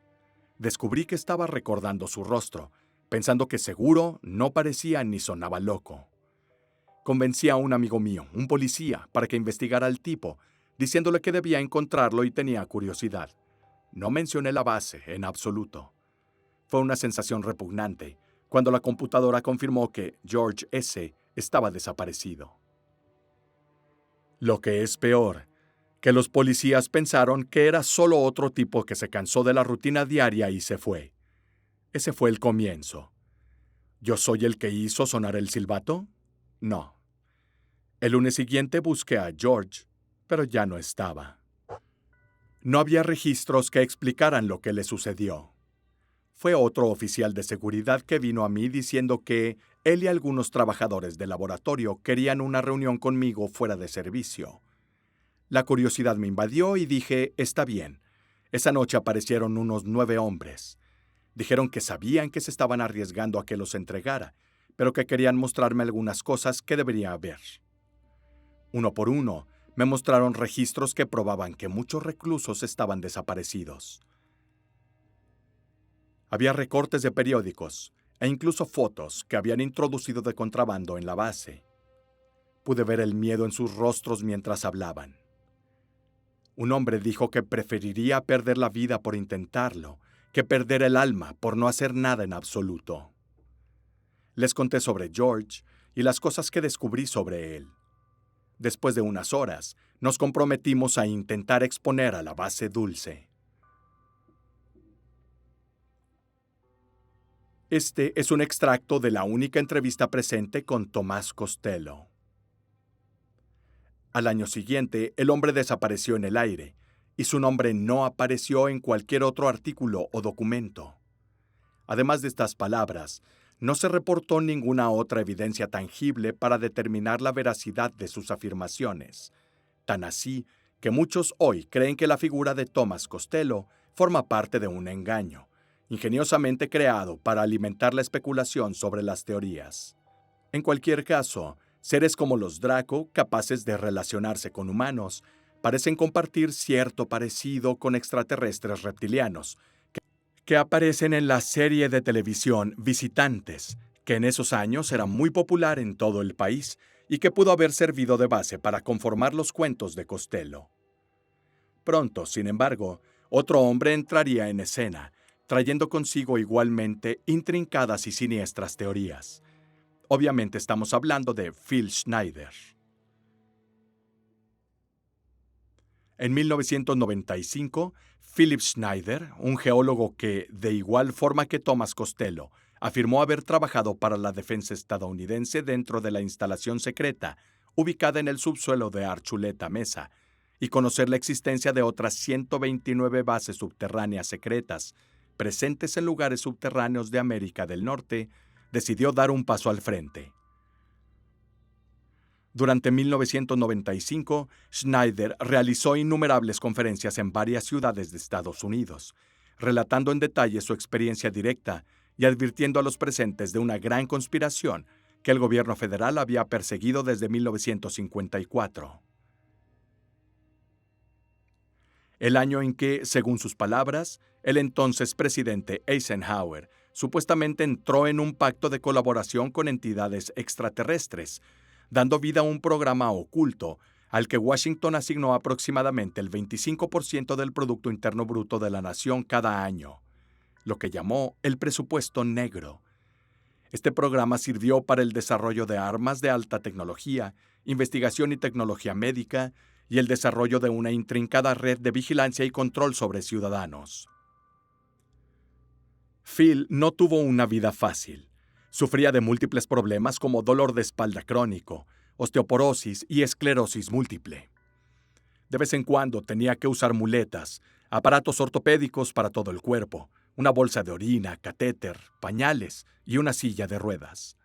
Descubrí que estaba recordando su rostro, pensando que seguro no parecía ni sonaba loco. Convencí a un amigo mío, un policía, para que investigara al tipo, diciéndole que debía encontrarlo y tenía curiosidad. No mencioné la base en absoluto. Fue una sensación repugnante cuando la computadora confirmó que George S. estaba desaparecido. Lo que es peor, que los policías pensaron que era solo otro tipo que se cansó de la rutina diaria y se fue. Ese fue el comienzo. ¿Yo soy el que hizo sonar el silbato? No. El lunes siguiente busqué a George, pero ya no estaba. No había registros que explicaran lo que le sucedió. Fue otro oficial de seguridad que vino a mí diciendo que él y algunos trabajadores del laboratorio querían una reunión conmigo fuera de servicio. La curiosidad me invadió y dije, está bien. Esa noche aparecieron unos 9 hombres. Dijeron que sabían que se estaban arriesgando a que los entregara, pero que querían mostrarme algunas cosas que debería ver. Uno por uno, me mostraron registros que probaban que muchos reclusos estaban desaparecidos. Había recortes de periódicos e incluso fotos que habían introducido de contrabando en la base. Pude ver el miedo en sus rostros mientras hablaban. Un hombre dijo que preferiría perder la vida por intentarlo que perder el alma por no hacer nada en absoluto. Les conté sobre George y las cosas que descubrí sobre él. Después de unas horas, nos comprometimos a intentar exponer a la base Dulce. Este es un extracto de la única entrevista presente con Tomás Costello. Al año siguiente, el hombre desapareció en el aire, y su nombre no apareció en cualquier otro artículo o documento. Además de estas palabras, no se reportó ninguna otra evidencia tangible para determinar la veracidad de sus afirmaciones, tan así que muchos hoy creen que la figura de Tomás Costello forma parte de un engaño, ingeniosamente creado para alimentar la especulación sobre las teorías. En cualquier caso, seres como los Draco, capaces de relacionarse con humanos, parecen compartir cierto parecido con extraterrestres reptilianos, que aparecen en la serie de televisión Visitantes, que en esos años era muy popular en todo el país y que pudo haber servido de base para conformar los cuentos de Costello. Pronto, sin embargo, otro hombre entraría en escena, trayendo consigo igualmente intrincadas y siniestras teorías. Obviamente estamos hablando de Phil Schneider. En 1995, Philip Schneider, un geólogo que, de igual forma que Tomás Costello, afirmó haber trabajado para la defensa estadounidense dentro de la instalación secreta ubicada en el subsuelo de Archuleta Mesa, y conocer la existencia de otras 129 bases subterráneas secretas presentes en lugares subterráneos de América del Norte, decidió dar un paso al frente. Durante 1995, Schneider realizó innumerables conferencias en varias ciudades de Estados Unidos, relatando en detalle su experiencia directa y advirtiendo a los presentes de una gran conspiración que el gobierno federal había perseguido desde 1954. El año en que, según sus palabras, el entonces presidente Eisenhower supuestamente entró en un pacto de colaboración con entidades extraterrestres, dando vida a un programa oculto al que Washington asignó aproximadamente el 25% del Producto Interno Bruto de la nación cada año, lo que llamó el presupuesto negro. Este programa sirvió para el desarrollo de armas de alta tecnología, investigación y tecnología médica, y el desarrollo de una intrincada red de vigilancia y control sobre ciudadanos. Phil no tuvo una vida fácil. Sufría de múltiples problemas como dolor de espalda crónico, osteoporosis y esclerosis múltiple. De vez en cuando tenía que usar muletas, aparatos ortopédicos para todo el cuerpo, una bolsa de orina, catéter, pañales y una silla de ruedas.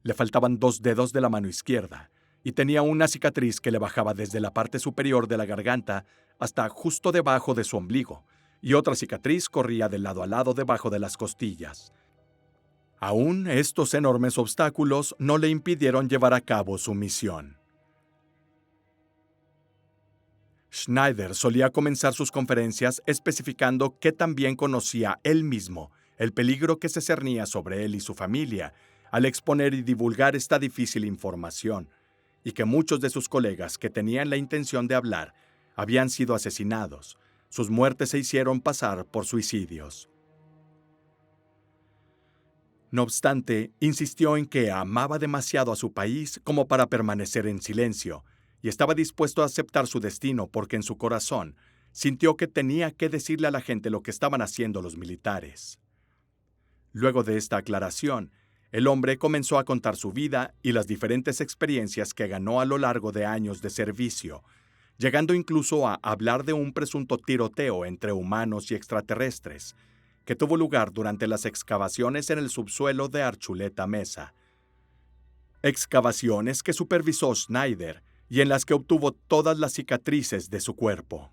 Le faltaban 2 dedos de la mano izquierda y tenía una cicatriz que le bajaba desde la parte superior de la garganta hasta justo debajo de su ombligo, y otra cicatriz corría de lado a lado debajo de las costillas. Aún estos enormes obstáculos no le impidieron llevar a cabo su misión. Schneider solía comenzar sus conferencias especificando que también conocía él mismo el peligro que se cernía sobre él y su familia al exponer y divulgar esta difícil información, y que muchos de sus colegas que tenían la intención de hablar habían sido asesinados. Sus muertes se hicieron pasar por suicidios. No obstante, insistió en que amaba demasiado a su país como para permanecer en silencio, y estaba dispuesto a aceptar su destino porque en su corazón sintió que tenía que decirle a la gente lo que estaban haciendo los militares. Luego de esta aclaración, el hombre comenzó a contar su vida y las diferentes experiencias que ganó a lo largo de años de servicio, llegando incluso a hablar de un presunto tiroteo entre humanos y extraterrestres, que tuvo lugar durante las excavaciones en el subsuelo de Archuleta Mesa. Excavaciones que supervisó Schneider y en las que obtuvo todas las cicatrices de su cuerpo.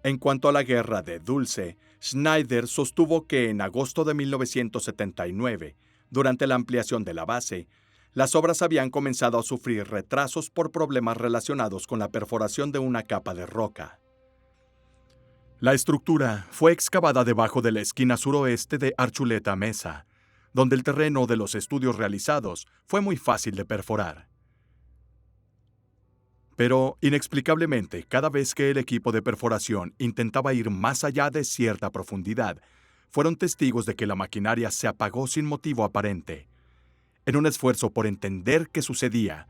En cuanto a la guerra de Dulce, Schneider sostuvo que en agosto de 1979, durante la ampliación de la base, las obras habían comenzado a sufrir retrasos por problemas relacionados con la perforación de una capa de roca. La estructura fue excavada debajo de la esquina suroeste de Archuleta Mesa, donde el terreno de los estudios realizados fue muy fácil de perforar. Pero, inexplicablemente, cada vez que el equipo de perforación intentaba ir más allá de cierta profundidad, fueron testigos de que la maquinaria se apagó sin motivo aparente. En un esfuerzo por entender qué sucedía,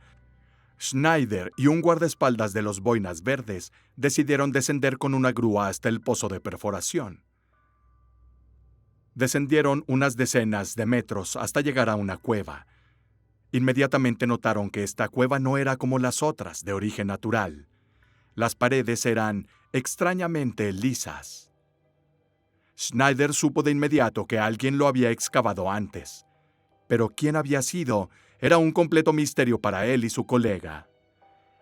Schneider y un guardaespaldas de los Boinas Verdes decidieron descender con una grúa hasta el pozo de perforación. Descendieron unas decenas de metros hasta llegar a una cueva. Inmediatamente notaron que esta cueva no era como las otras, de origen natural. Las paredes eran extrañamente lisas. Schneider supo de inmediato que alguien lo había excavado antes, pero quién había sido era un completo misterio para él y su colega.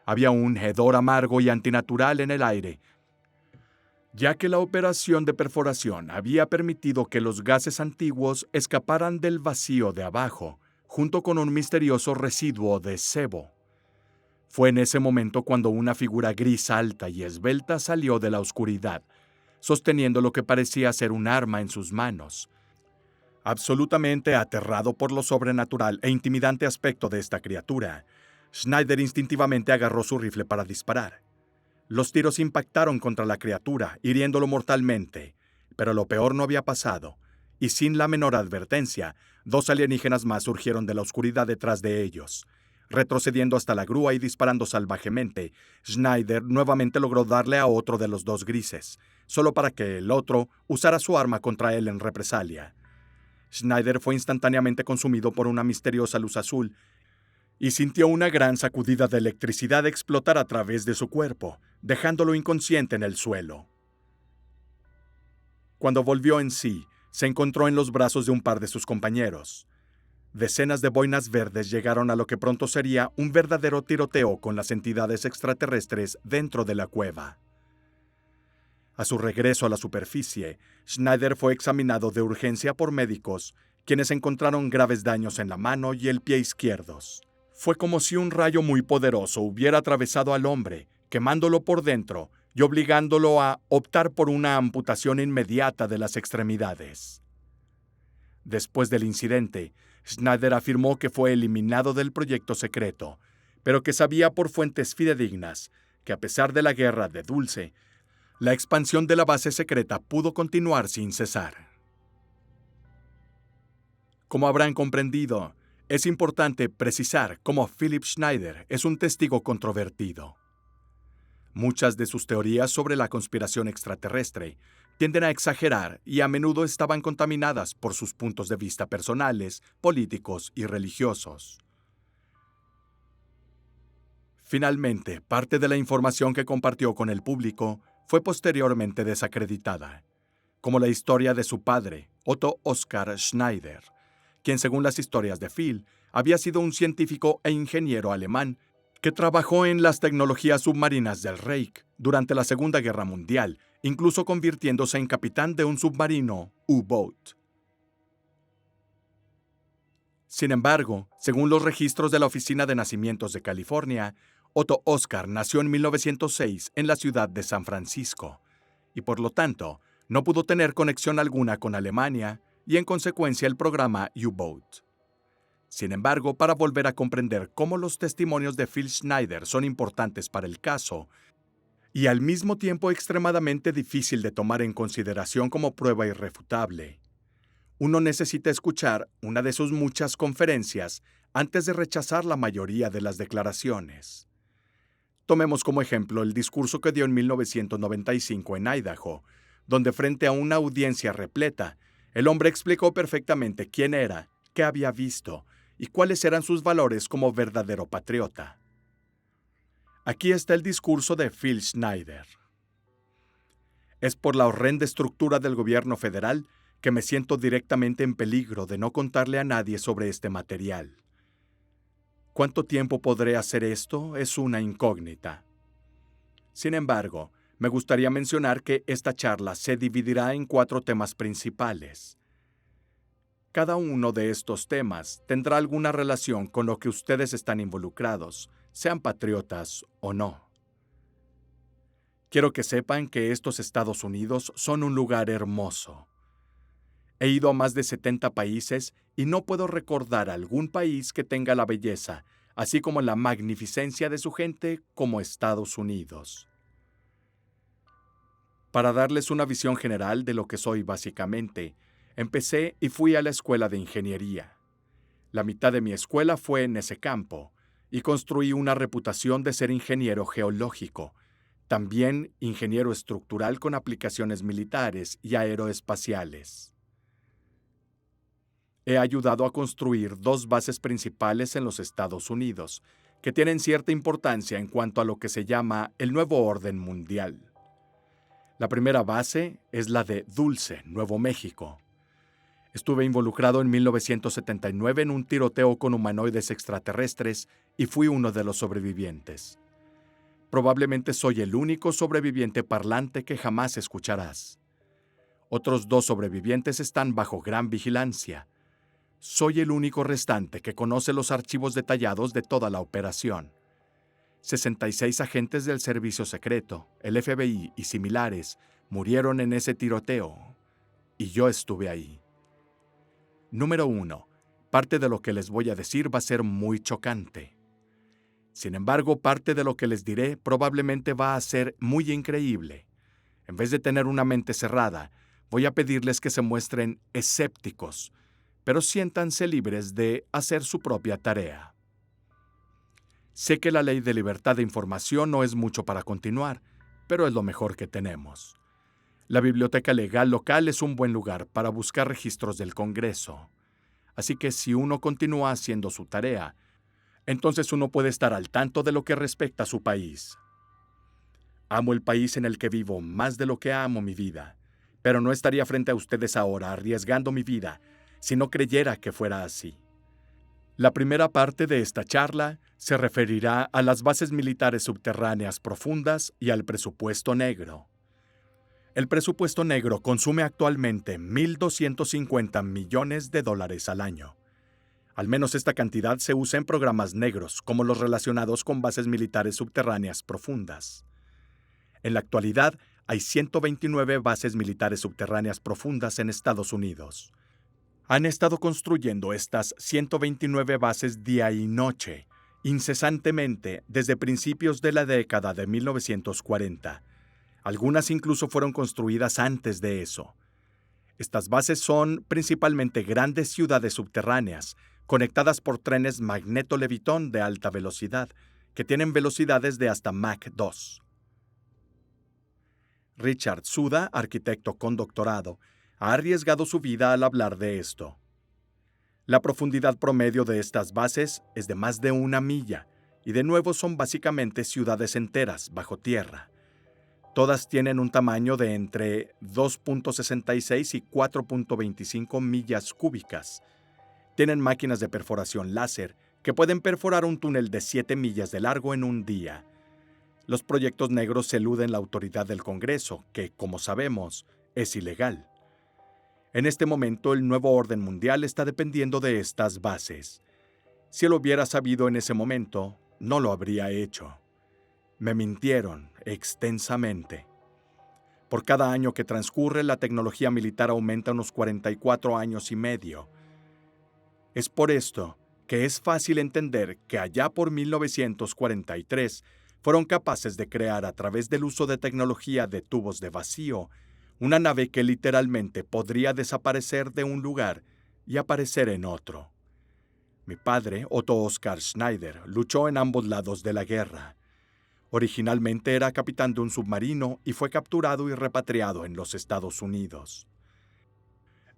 Había un hedor amargo y antinatural en el aire, ya que la operación de perforación había permitido que los gases antiguos escaparan del vacío de abajo, junto con un misterioso residuo de sebo. Fue en ese momento cuando una figura gris alta y esbelta salió de la oscuridad, sosteniendo lo que parecía ser un arma en sus manos. Absolutamente aterrado por lo sobrenatural e intimidante aspecto de esta criatura, Schneider instintivamente agarró su rifle para disparar. Los tiros impactaron contra la criatura, hiriéndolo mortalmente, pero lo peor no había pasado, y sin la menor advertencia, 2 alienígenas más surgieron de la oscuridad detrás de ellos. Retrocediendo hasta la grúa y disparando salvajemente, Schneider nuevamente logró darle a otro de los 2 grises, solo para que el otro usara su arma contra él en represalia. Schneider fue instantáneamente consumido por una misteriosa luz azul y sintió una gran sacudida de electricidad explotar a través de su cuerpo, dejándolo inconsciente en el suelo. Cuando volvió en sí, se encontró en los brazos de un par de sus compañeros. Decenas de boinas verdes llegaron a lo que pronto sería un verdadero tiroteo con las entidades extraterrestres dentro de la cueva. A su regreso a la superficie, Schneider fue examinado de urgencia por médicos, quienes encontraron graves daños en la mano y el pie izquierdos. Fue como si un rayo muy poderoso hubiera atravesado al hombre, quemándolo por dentro y obligándolo a optar por una amputación inmediata de las extremidades. Después del incidente, Schneider afirmó que fue eliminado del proyecto secreto, pero que sabía por fuentes fidedignas que a pesar de la guerra de Dulce, la expansión de la base secreta pudo continuar sin cesar. Como habrán comprendido, es importante precisar cómo Philipp Schneider es un testigo controvertido. Muchas de sus teorías sobre la conspiración extraterrestre tienden a exagerar y a menudo estaban contaminadas por sus puntos de vista personales, políticos y religiosos. Finalmente, parte de la información que compartió con el público fue posteriormente desacreditada, como la historia de su padre, Otto Oskar Schneider, quien según las historias de Phil, había sido un científico e ingeniero alemán que trabajó en las tecnologías submarinas del Reich durante la Segunda Guerra Mundial, incluso convirtiéndose en capitán de un submarino U-Boat. Sin embargo, según los registros de la Oficina de Nacimientos de California, Otto Oskar nació en 1906 en la ciudad de San Francisco, y por lo tanto, no pudo tener conexión alguna con Alemania y en consecuencia el programa U-Boat. Sin embargo, para volver a comprender cómo los testimonios de Phil Schneider son importantes para el caso, y al mismo tiempo extremadamente difícil de tomar en consideración como prueba irrefutable, uno necesita escuchar una de sus muchas conferencias antes de rechazar la mayoría de las declaraciones. Tomemos como ejemplo el discurso que dio en 1995 en Idaho, donde frente a una audiencia repleta, el hombre explicó perfectamente quién era, qué había visto y cuáles eran sus valores como verdadero patriota. Aquí está el discurso de Phil Schneider. Es por la horrenda estructura del gobierno federal que me siento directamente en peligro de no contarle a nadie sobre este material. ¿Cuánto tiempo podré hacer esto? Es una incógnita. Sin embargo, me gustaría mencionar que esta charla se dividirá en 4 temas principales. Cada uno de estos temas tendrá alguna relación con lo que ustedes están involucrados, sean patriotas o no. Quiero que sepan que estos Estados Unidos son un lugar hermoso. He ido a más de 70 países y no puedo recordar algún país que tenga la belleza, así como la magnificencia de su gente como Estados Unidos. Para darles una visión general de lo que soy básicamente, empecé y fui a la escuela de ingeniería. La mitad de mi escuela fue en ese campo, y construí una reputación de ser ingeniero geológico, también ingeniero estructural con aplicaciones militares y aeroespaciales. He ayudado a construir 2 bases principales en los Estados Unidos, que tienen cierta importancia en cuanto a lo que se llama el nuevo orden mundial. La primera base es la de Dulce, Nuevo México. Estuve involucrado en 1979 en un tiroteo con humanoides extraterrestres y fui uno de los sobrevivientes. Probablemente soy el único sobreviviente parlante que jamás escucharás. Otros 2 sobrevivientes están bajo gran vigilancia. Soy el único restante que conoce los archivos detallados de toda la operación. 66 agentes del servicio secreto, el FBI y similares murieron en ese tiroteo, y yo estuve ahí. Número 1. Parte de lo que les voy a decir va a ser muy chocante. Sin embargo, parte de lo que les diré probablemente va a ser muy increíble. En vez de tener una mente cerrada, voy a pedirles que se muestren escépticos, pero siéntanse libres de hacer su propia tarea. Sé que la ley de libertad de información no es mucho para continuar, pero es lo mejor que tenemos. La biblioteca legal local es un buen lugar para buscar registros del Congreso. Así que si uno continúa haciendo su tarea, entonces uno puede estar al tanto de lo que respecta a su país. Amo el país en el que vivo más de lo que amo mi vida, pero no estaría frente a ustedes ahora arriesgando mi vida si no creyera que fuera así. La primera parte de esta charla se referirá a las bases militares subterráneas profundas y al presupuesto negro. El presupuesto negro consume actualmente $1,250 millones al año. Al menos esta cantidad se usa en programas negros, como los relacionados con bases militares subterráneas profundas. En la actualidad, hay 129 bases militares subterráneas profundas en Estados Unidos. Han estado construyendo estas 129 bases día y noche, incesantemente, desde principios de la década de 1940. Algunas incluso fueron construidas antes de eso. Estas bases son principalmente grandes ciudades subterráneas, conectadas por trenes magneto-levitón de alta velocidad, que tienen velocidades de hasta Mach 2. Richard Suda, arquitecto con doctorado, ha arriesgado su vida al hablar de esto. La profundidad promedio de estas bases es de más de 1 milla, y de nuevo son básicamente ciudades enteras bajo tierra. Todas tienen un tamaño de entre 2.66 y 4.25 millas cúbicas. Tienen máquinas de perforación láser que pueden perforar un túnel de 7 millas de largo en un día. Los proyectos negros eluden la autoridad del Congreso, que, como sabemos, es ilegal. En este momento, el nuevo orden mundial está dependiendo de estas bases. Si lo hubiera sabido en ese momento, no lo habría hecho. Me mintieron extensamente. Por cada año que transcurre, la tecnología militar aumenta unos 44 años y medio. Es por esto que es fácil entender que allá por 1943 fueron capaces de crear a través del uso de tecnología de tubos de vacío una nave que literalmente podría desaparecer de un lugar y aparecer en otro. Mi padre, Otto Oskar Schneider, luchó en ambos lados de la guerra. Originalmente era capitán de un submarino y fue capturado y repatriado en los Estados Unidos.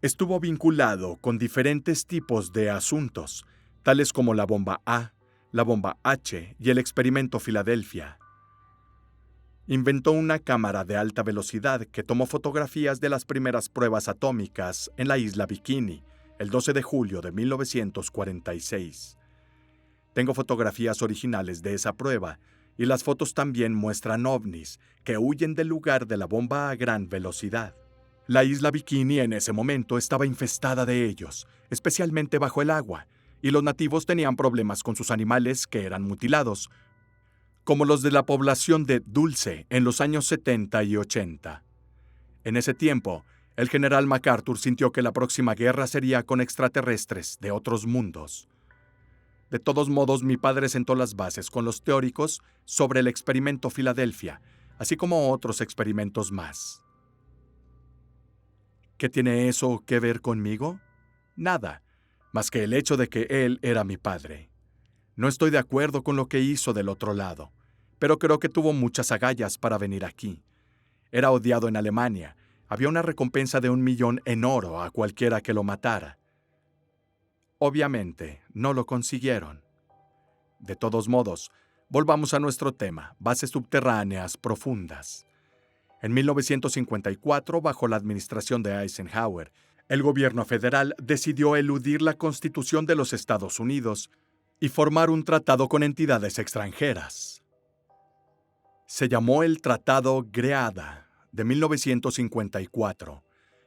Estuvo vinculado con diferentes tipos de asuntos, tales como la bomba A, la bomba H y el experimento Filadelfia. Inventó una cámara de alta velocidad que tomó fotografías de las primeras pruebas atómicas en la isla Bikini, el 12 de julio de 1946. Tengo fotografías originales de esa prueba, y las fotos también muestran ovnis que huyen del lugar de la bomba a gran velocidad. La isla Bikini en ese momento estaba infestada de ellos, especialmente bajo el agua, y los nativos tenían problemas con sus animales que eran mutilados, como los de la población de Dulce en los años 70 y 80. En ese tiempo, el general MacArthur sintió que la próxima guerra sería con extraterrestres de otros mundos. De todos modos, mi padre sentó las bases con los teóricos sobre el experimento Filadelfia, así como otros experimentos más. ¿Qué tiene eso que ver conmigo? Nada. más que el hecho de que él era mi padre. No estoy de acuerdo con lo que hizo del otro lado, pero creo que tuvo muchas agallas para venir aquí. Era odiado en Alemania. Había una recompensa de 1.000.000 en oro a cualquiera que lo matara. Obviamente, no lo consiguieron. De todos modos, volvamos a nuestro tema, bases subterráneas profundas. En 1954, bajo la administración de Eisenhower, el gobierno federal decidió eludir la Constitución de los Estados Unidos y formar un tratado con entidades extranjeras. Se llamó el Tratado Greada de 1954,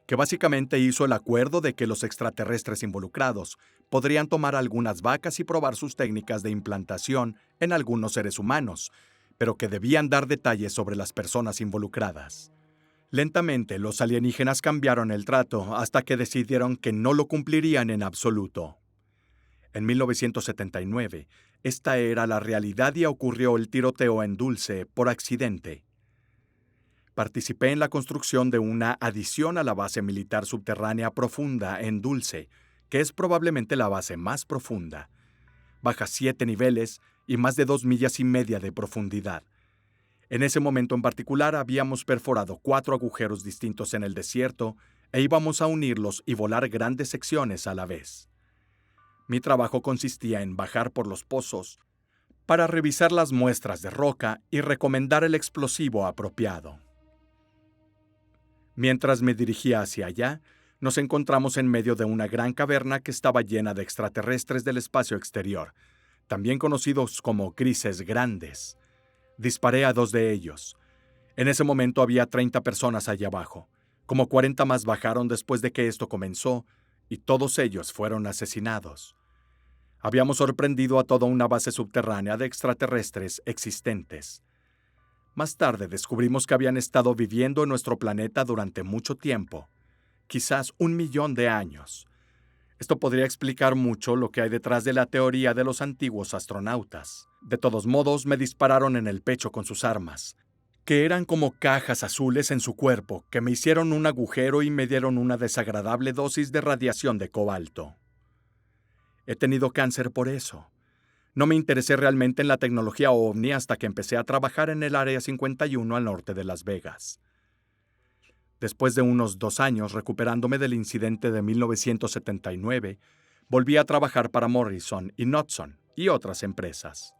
que básicamente hizo el acuerdo de que los extraterrestres involucrados podrían tomar algunas vacas y probar sus técnicas de implantación en algunos seres humanos, pero que debían dar detalles sobre las personas involucradas. Lentamente, los alienígenas cambiaron el trato hasta que decidieron que no lo cumplirían en absoluto. En 1979, esta era la realidad y ocurrió el tiroteo en Dulce por accidente. Participé en la construcción de una adición a la base militar subterránea profunda en Dulce, que es probablemente la base más profunda. Baja 7 niveles y más de 2,5 millas de profundidad. En ese momento en particular habíamos perforado 4 agujeros distintos en el desierto e íbamos a unirlos y volar grandes secciones a la vez. Mi trabajo consistía en bajar por los pozos para revisar las muestras de roca y recomendar el explosivo apropiado. Mientras me dirigía hacia allá, nos encontramos en medio de una gran caverna que estaba llena de extraterrestres del espacio exterior, también conocidos como grises grandes. Disparé a 2 de ellos. En ese momento había 30 personas allá abajo. Como 40 más bajaron después de que esto comenzó, y todos ellos fueron asesinados. Habíamos sorprendido a toda una base subterránea de extraterrestres existentes. Más tarde descubrimos que habían estado viviendo en nuestro planeta durante mucho tiempo, quizás 1.000.000 de años. Esto podría explicar mucho lo que hay detrás de la teoría de los antiguos astronautas. De todos modos, me dispararon en el pecho con sus armas, que eran como cajas azules en su cuerpo, que me hicieron un agujero y me dieron una desagradable dosis de radiación de cobalto. He tenido cáncer por eso. No me interesé realmente en la tecnología ovni hasta que empecé a trabajar en el Área 51 al norte de Las Vegas. Después de unos 2 años recuperándome del incidente de 1979, volví a trabajar para Morrison y Knudson y otras empresas.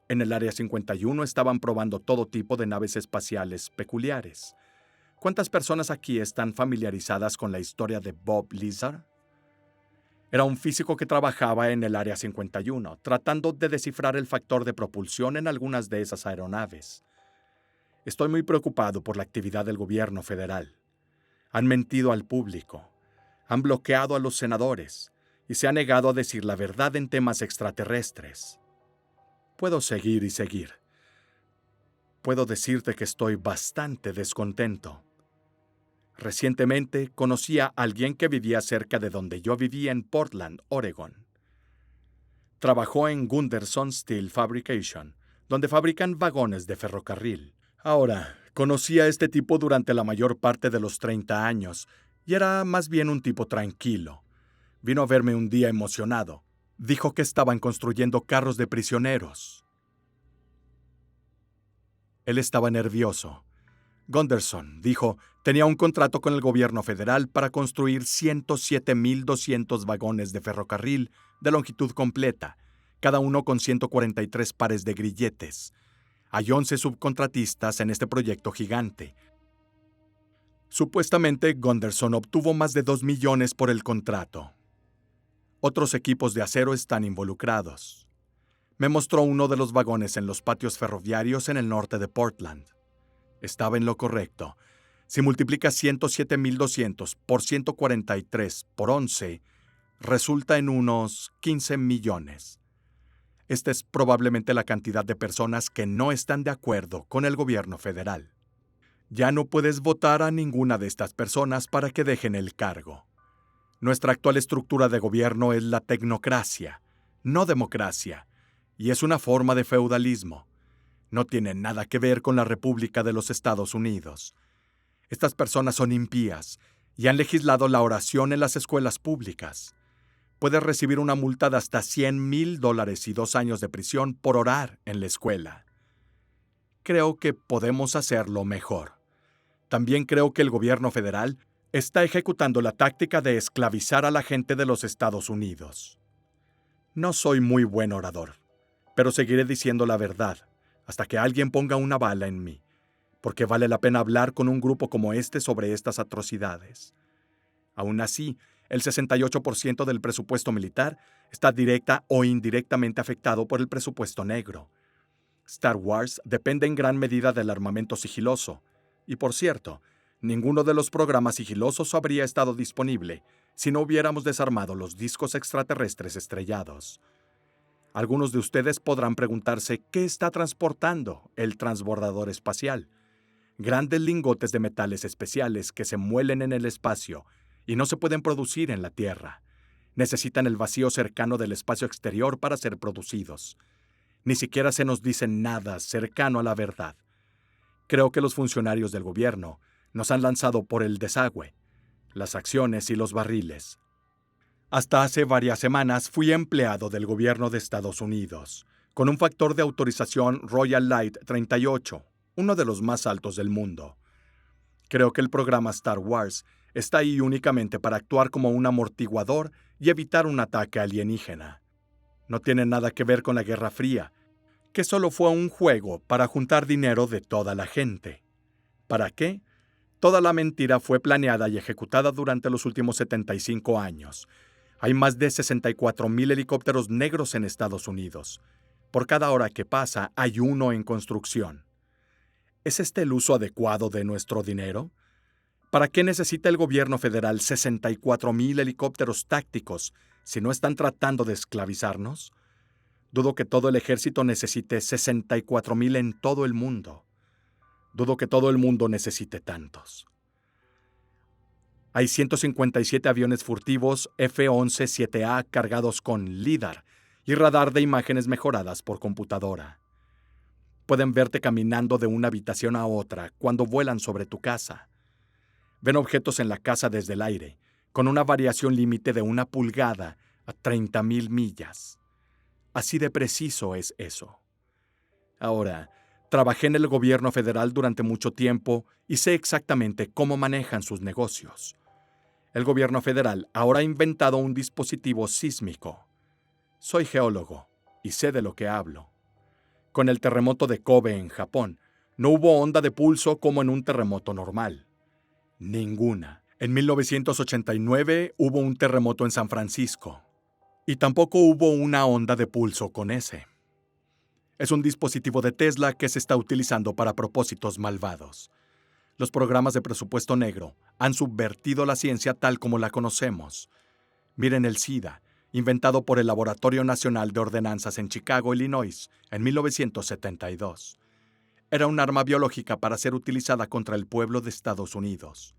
En el Área 51 estaban probando todo tipo de naves espaciales peculiares. ¿Cuántas personas aquí están familiarizadas con la historia de Bob Lazar? Era un físico que trabajaba en el Área 51, tratando de descifrar el factor de propulsión en algunas de esas aeronaves. Estoy muy preocupado por la actividad del gobierno federal. Han mentido al público, han bloqueado a los senadores y se ha negado a decir la verdad en temas extraterrestres. Puedo seguir y seguir. Puedo decirte que estoy bastante descontento. Recientemente conocí a alguien que vivía cerca de donde yo vivía en Portland, Oregon. Trabajó en Gunderson Steel Fabrication, donde fabrican vagones de ferrocarril. Ahora, conocí a este tipo durante la mayor parte de los 30 años, y era más bien un tipo tranquilo. Vino a verme un día emocionado. Dijo que estaban construyendo carros de prisioneros. Él estaba nervioso. Gunderson, dijo, tenía un contrato con el gobierno federal para construir 107.200 vagones de ferrocarril de longitud completa, cada uno con 143 pares de grilletes. Hay 11 subcontratistas en este proyecto gigante. Supuestamente, Gunderson obtuvo más de 2 millones por el contrato. Otros equipos de acero están involucrados. Me mostró uno de los vagones en los patios ferroviarios en el norte de Portland. Estaba en lo correcto. Si multiplicas 107.200 por 143 por 11, resulta en unos 15 millones. Esta es probablemente la cantidad de personas que no están de acuerdo con el gobierno federal. Ya no puedes votar a ninguna de estas personas para que dejen el cargo. Nuestra actual estructura de gobierno es la tecnocracia, no democracia, y es una forma de feudalismo. No tiene nada que ver con la República de los Estados Unidos. Estas personas son impías y han legislado la oración en las escuelas públicas. puedes recibir una multa de hasta $100,000 y 2 años de prisión por orar en la escuela. Creo que podemos hacerlo mejor. También creo que el gobierno federal está ejecutando la táctica de esclavizar a la gente de los Estados Unidos. No soy muy buen orador, pero seguiré diciendo la verdad hasta que alguien ponga una bala en mí, porque vale la pena hablar con un grupo como este sobre estas atrocidades. Aún así, el 68% del presupuesto militar está directa o indirectamente afectado por el presupuesto negro. Star Wars depende en gran medida del armamento sigiloso, y por cierto, ninguno de los programas sigilosos habría estado disponible si no hubiéramos desarmado los discos extraterrestres estrellados. Algunos de ustedes podrán preguntarse qué está transportando el transbordador espacial. Grandes lingotes de metales especiales que se muelen en el espacio y no se pueden producir en la Tierra. Necesitan el vacío cercano del espacio exterior para ser producidos. Ni siquiera se nos dice nada cercano a la verdad. Creo que los funcionarios del gobierno nos han lanzado por el desagüe, las acciones y los barriles. Hasta hace varias semanas fui empleado del gobierno de Estados Unidos, con un factor de autorización Royal Light 38, uno de los más altos del mundo. Creo que el programa Star Wars está ahí únicamente para actuar como un amortiguador y evitar un ataque alienígena. No tiene nada que ver con la Guerra Fría, que solo fue un juego para juntar dinero de toda la gente. ¿Para qué? Toda la mentira fue planeada y ejecutada durante los últimos 75 años. Hay más de 64,000 helicópteros negros en Estados Unidos. Por cada hora que pasa, hay uno en construcción. ¿Es este el uso adecuado de nuestro dinero? ¿Para qué necesita el gobierno federal 64,000 helicópteros tácticos si no están tratando de esclavizarnos? Dudo que todo el ejército necesite 64,000 en todo el mundo. Dudo que todo el mundo necesite tantos. Hay 157 aviones furtivos F-11-7A cargados con LIDAR y radar de imágenes mejoradas por computadora. Pueden verte caminando de una habitación a otra cuando vuelan sobre tu casa. Ven objetos en la casa desde el aire, con una variación límite de 1 pulgada a 30,000 millas. Así de preciso es eso. Ahora, trabajé en el gobierno federal durante mucho tiempo y sé exactamente cómo manejan sus negocios. El gobierno federal ahora ha inventado un dispositivo sísmico. Soy geólogo y sé de lo que hablo. Con el terremoto de Kobe en Japón, no hubo onda de pulso como en un terremoto normal. Ninguna. En 1989 hubo un terremoto en San Francisco. Y tampoco hubo una onda de pulso con ese. Es un dispositivo de Tesla que se está utilizando para propósitos malvados. Los programas de presupuesto negro han subvertido la ciencia tal como la conocemos. Miren el SIDA, inventado por el Laboratorio Nacional de Ordenanzas en Chicago, Illinois, en 1972. Era un arma biológica para ser utilizada contra el pueblo de Estados Unidos.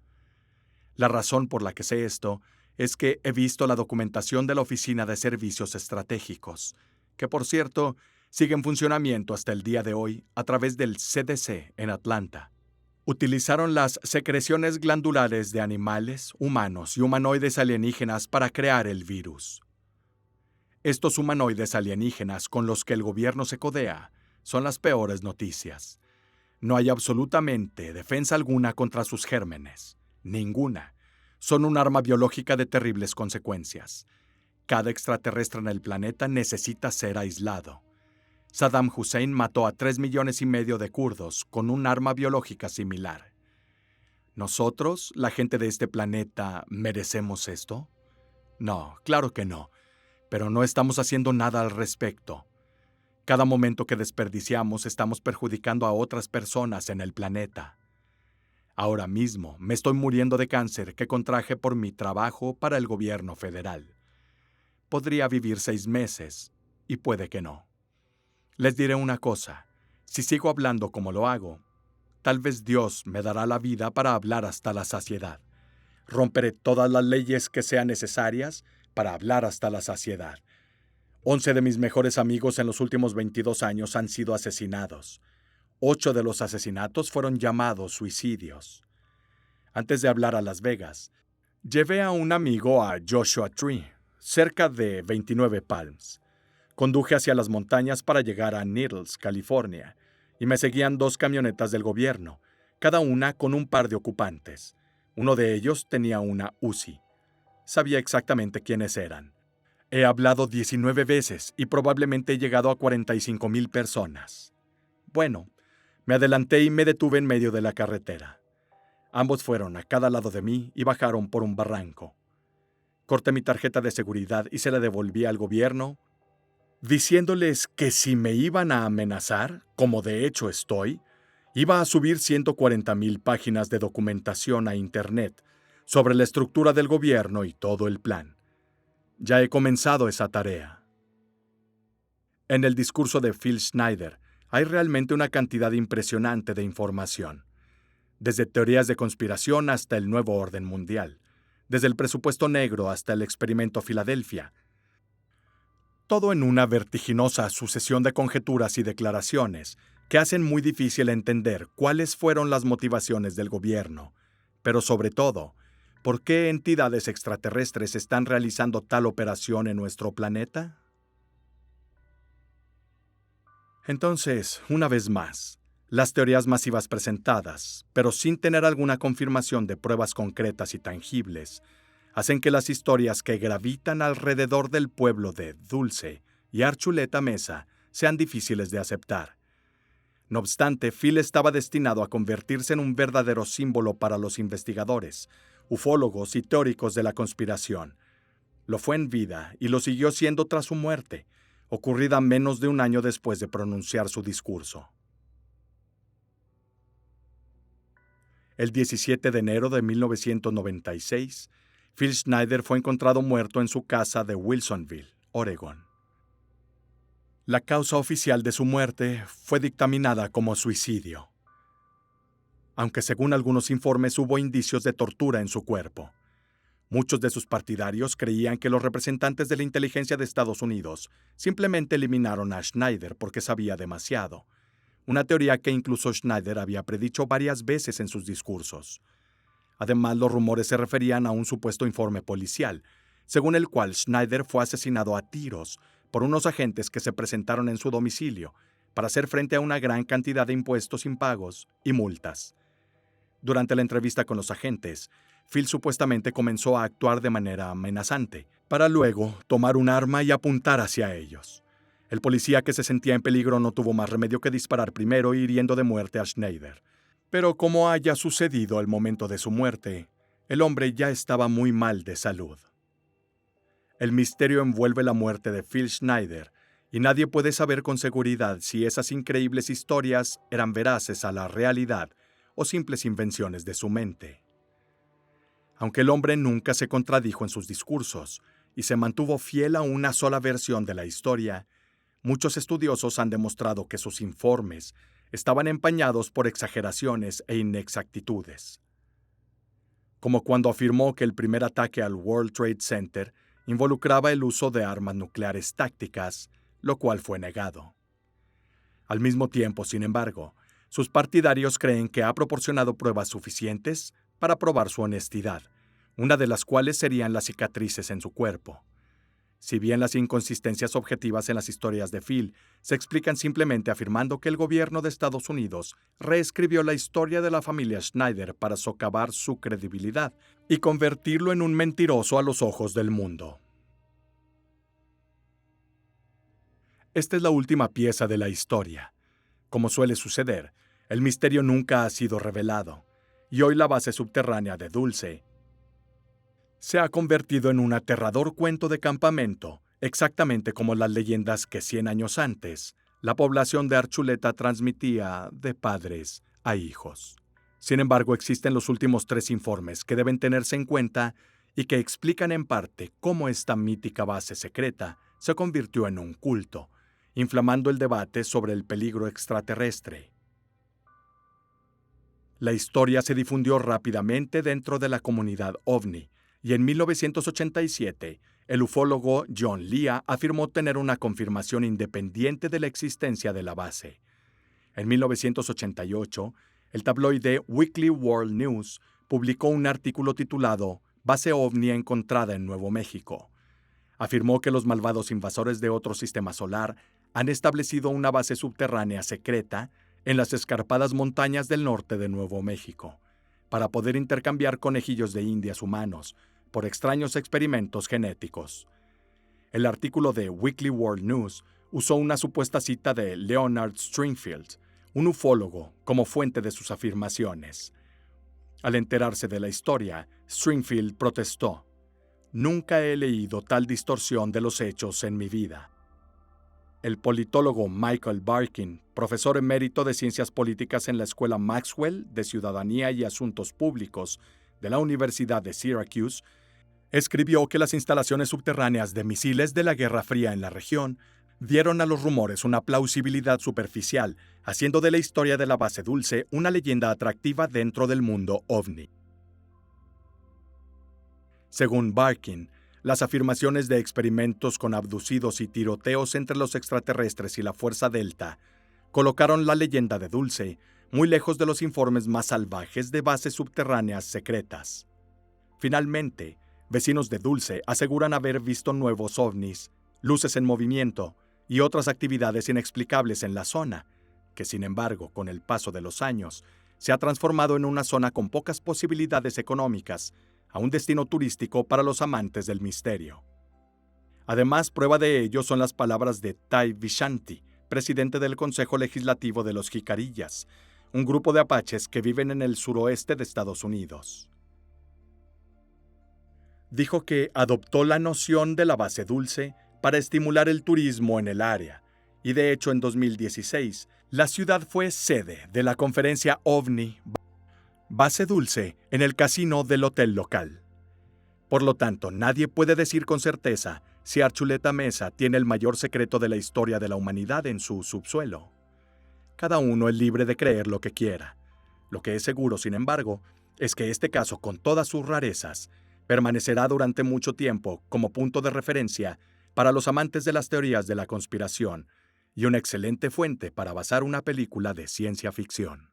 La razón por la que sé esto es que he visto la documentación de la Oficina de Servicios Estratégicos, que por cierto sigue en funcionamiento hasta el día de hoy a través del CDC en Atlanta. Utilizaron las secreciones glandulares de animales, humanos y humanoides alienígenas para crear el virus. Estos humanoides alienígenas con los que el gobierno se codea son las peores noticias. No hay absolutamente defensa alguna contra sus gérmenes. Ninguna. Son un arma biológica de terribles consecuencias. Cada extraterrestre en el planeta necesita ser aislado. Saddam Hussein mató a 3,5 millones de kurdos con un arma biológica similar. ¿Nosotros, la gente de este planeta, merecemos esto? No, claro que no, pero no estamos haciendo nada al respecto. Cada momento que desperdiciamos estamos perjudicando a otras personas en el planeta. Ahora mismo me estoy muriendo de cáncer que contraje por mi trabajo para el gobierno federal. Podría vivir 6 meses, y puede que no. Les diré una cosa, si sigo hablando como lo hago, tal vez Dios me dará la vida para hablar hasta la saciedad. Romperé todas las leyes que sean necesarias para hablar hasta la saciedad. 11 de mis mejores amigos en los últimos 22 años han sido asesinados. 8 de los asesinatos fueron llamados suicidios. Antes de hablar a Las Vegas, llevé a un amigo a Joshua Tree, cerca de 29 Palms. Conduje hacia las montañas para llegar a Needles, California, y me seguían 2 camionetas del gobierno, cada una con un par de ocupantes. Uno de ellos tenía una Uzi. Sabía exactamente quiénes eran. He hablado 19 veces y probablemente he llegado a 45,000 personas. Bueno, me adelanté y me detuve en medio de la carretera. Ambos fueron a cada lado de mí y bajaron por un barranco. Corté mi tarjeta de seguridad y se la devolví al gobierno, diciéndoles que si me iban a amenazar, como de hecho estoy, iba a subir 140,000 páginas de documentación a Internet sobre la estructura del gobierno y todo el plan. Ya he comenzado esa tarea. En el discurso de Phil Schneider hay realmente una cantidad impresionante de información. Desde teorías de conspiración hasta el nuevo orden mundial. Desde el presupuesto negro hasta el experimento Filadelfia. Todo en una vertiginosa sucesión de conjeturas y declaraciones que hacen muy difícil entender cuáles fueron las motivaciones del gobierno, pero sobre todo, ¿por qué entidades extraterrestres están realizando tal operación en nuestro planeta? Entonces, una vez más, las teorías masivas presentadas, pero sin tener alguna confirmación de pruebas concretas y tangibles, hacen que las historias que gravitan alrededor del pueblo de Dulce y Archuleta Mesa sean difíciles de aceptar. No obstante, Phil estaba destinado a convertirse en un verdadero símbolo para los investigadores, ufólogos y teóricos de la conspiración. Lo fue en vida y lo siguió siendo tras su muerte, ocurrida menos de un año después de pronunciar su discurso. El 17 de enero de 1996, Phil Schneider fue encontrado muerto en su casa de Wilsonville, Oregón. La causa oficial de su muerte fue dictaminada como suicidio, aunque según algunos informes hubo indicios de tortura en su cuerpo. Muchos de sus partidarios creían que los representantes de la inteligencia de Estados Unidos simplemente eliminaron a Schneider porque sabía demasiado, una teoría que incluso Schneider había predicho varias veces en sus discursos. Además, los rumores se referían a un supuesto informe policial, según el cual Schneider fue asesinado a tiros por unos agentes que se presentaron en su domicilio para hacer frente a una gran cantidad de impuestos impagos y multas. Durante la entrevista con los agentes, Phil supuestamente comenzó a actuar de manera amenazante, para luego tomar un arma y apuntar hacia ellos. El policía que se sentía en peligro no tuvo más remedio que disparar primero, hiriendo de muerte a Schneider. Pero como haya sucedido al momento de su muerte, el hombre ya estaba muy mal de salud. El misterio envuelve la muerte de Phil Schneider, y nadie puede saber con seguridad si esas increíbles historias eran veraces a la realidad o simples invenciones de su mente. Aunque el hombre nunca se contradijo en sus discursos y se mantuvo fiel a una sola versión de la historia, muchos estudiosos han demostrado que sus informes estaban empañados por exageraciones e inexactitudes. Como cuando afirmó que el primer ataque al World Trade Center involucraba el uso de armas nucleares tácticas, lo cual fue negado. Al mismo tiempo, sin embargo, sus partidarios creen que ha proporcionado pruebas suficientes para probar su honestidad, una de las cuales serían las cicatrices en su cuerpo. Si bien las inconsistencias objetivas en las historias de Phil se explican simplemente afirmando que el gobierno de Estados Unidos reescribió la historia de la familia Schneider para socavar su credibilidad y convertirlo en un mentiroso a los ojos del mundo. Esta es la última pieza de la historia. Como suele suceder, el misterio nunca ha sido revelado, y hoy la base subterránea de Dulce se ha convertido en un aterrador cuento de campamento, exactamente como las leyendas que 100 años antes la población de Archuleta transmitía de padres a hijos. Sin embargo, existen los últimos 3 informes que deben tenerse en cuenta y que explican en parte cómo esta mítica base secreta se convirtió en un culto, inflamando el debate sobre el peligro extraterrestre. La historia se difundió rápidamente dentro de la comunidad OVNI, y en 1987, el ufólogo John Lea afirmó tener una confirmación independiente de la existencia de la base. En 1988, el tabloide Weekly World News publicó un artículo titulado «Base OVNI encontrada en Nuevo México». Afirmó que los malvados invasores de otro sistema solar han establecido una base subterránea secreta en las escarpadas montañas del norte de Nuevo México, para poder intercambiar conejillos de indias humanos por extraños experimentos genéticos. El artículo de Weekly World News usó una supuesta cita de Leonard Stringfield, un ufólogo, como fuente de sus afirmaciones. Al enterarse de la historia, Stringfield protestó: "Nunca he leído tal distorsión de los hechos en mi vida". El politólogo Michael Barkin, profesor emérito de Ciencias Políticas en la Escuela Maxwell de Ciudadanía y Asuntos Públicos de la Universidad de Syracuse, escribió que las instalaciones subterráneas de misiles de la Guerra Fría en la región dieron a los rumores una plausibilidad superficial, haciendo de la historia de la base Dulce una leyenda atractiva dentro del mundo ovni. Según Barkin, las afirmaciones de experimentos con abducidos y tiroteos entre los extraterrestres y la Fuerza Delta colocaron la leyenda de Dulce muy lejos de los informes más salvajes de bases subterráneas secretas. Finalmente, vecinos de Dulce aseguran haber visto nuevos ovnis, luces en movimiento y otras actividades inexplicables en la zona, que sin embargo, con el paso de los años, se ha transformado en una zona con pocas posibilidades económicas, a un destino turístico para los amantes del misterio. Además, prueba de ello son las palabras de Tai Vishanti, presidente del Consejo Legislativo de los Jicarillas, un grupo de apaches que viven en el suroeste de Estados Unidos. Dijo que adoptó la noción de la base Dulce para estimular el turismo en el área, y de hecho en 2016, la ciudad fue sede de la conferencia OVNI Base Dulce en el casino del hotel local. Por lo tanto, nadie puede decir con certeza si Archuleta Mesa tiene el mayor secreto de la historia de la humanidad en su subsuelo. Cada uno es libre de creer lo que quiera. Lo que es seguro, sin embargo, es que este caso, con todas sus rarezas, permanecerá durante mucho tiempo como punto de referencia para los amantes de las teorías de la conspiración y una excelente fuente para basar una película de ciencia ficción.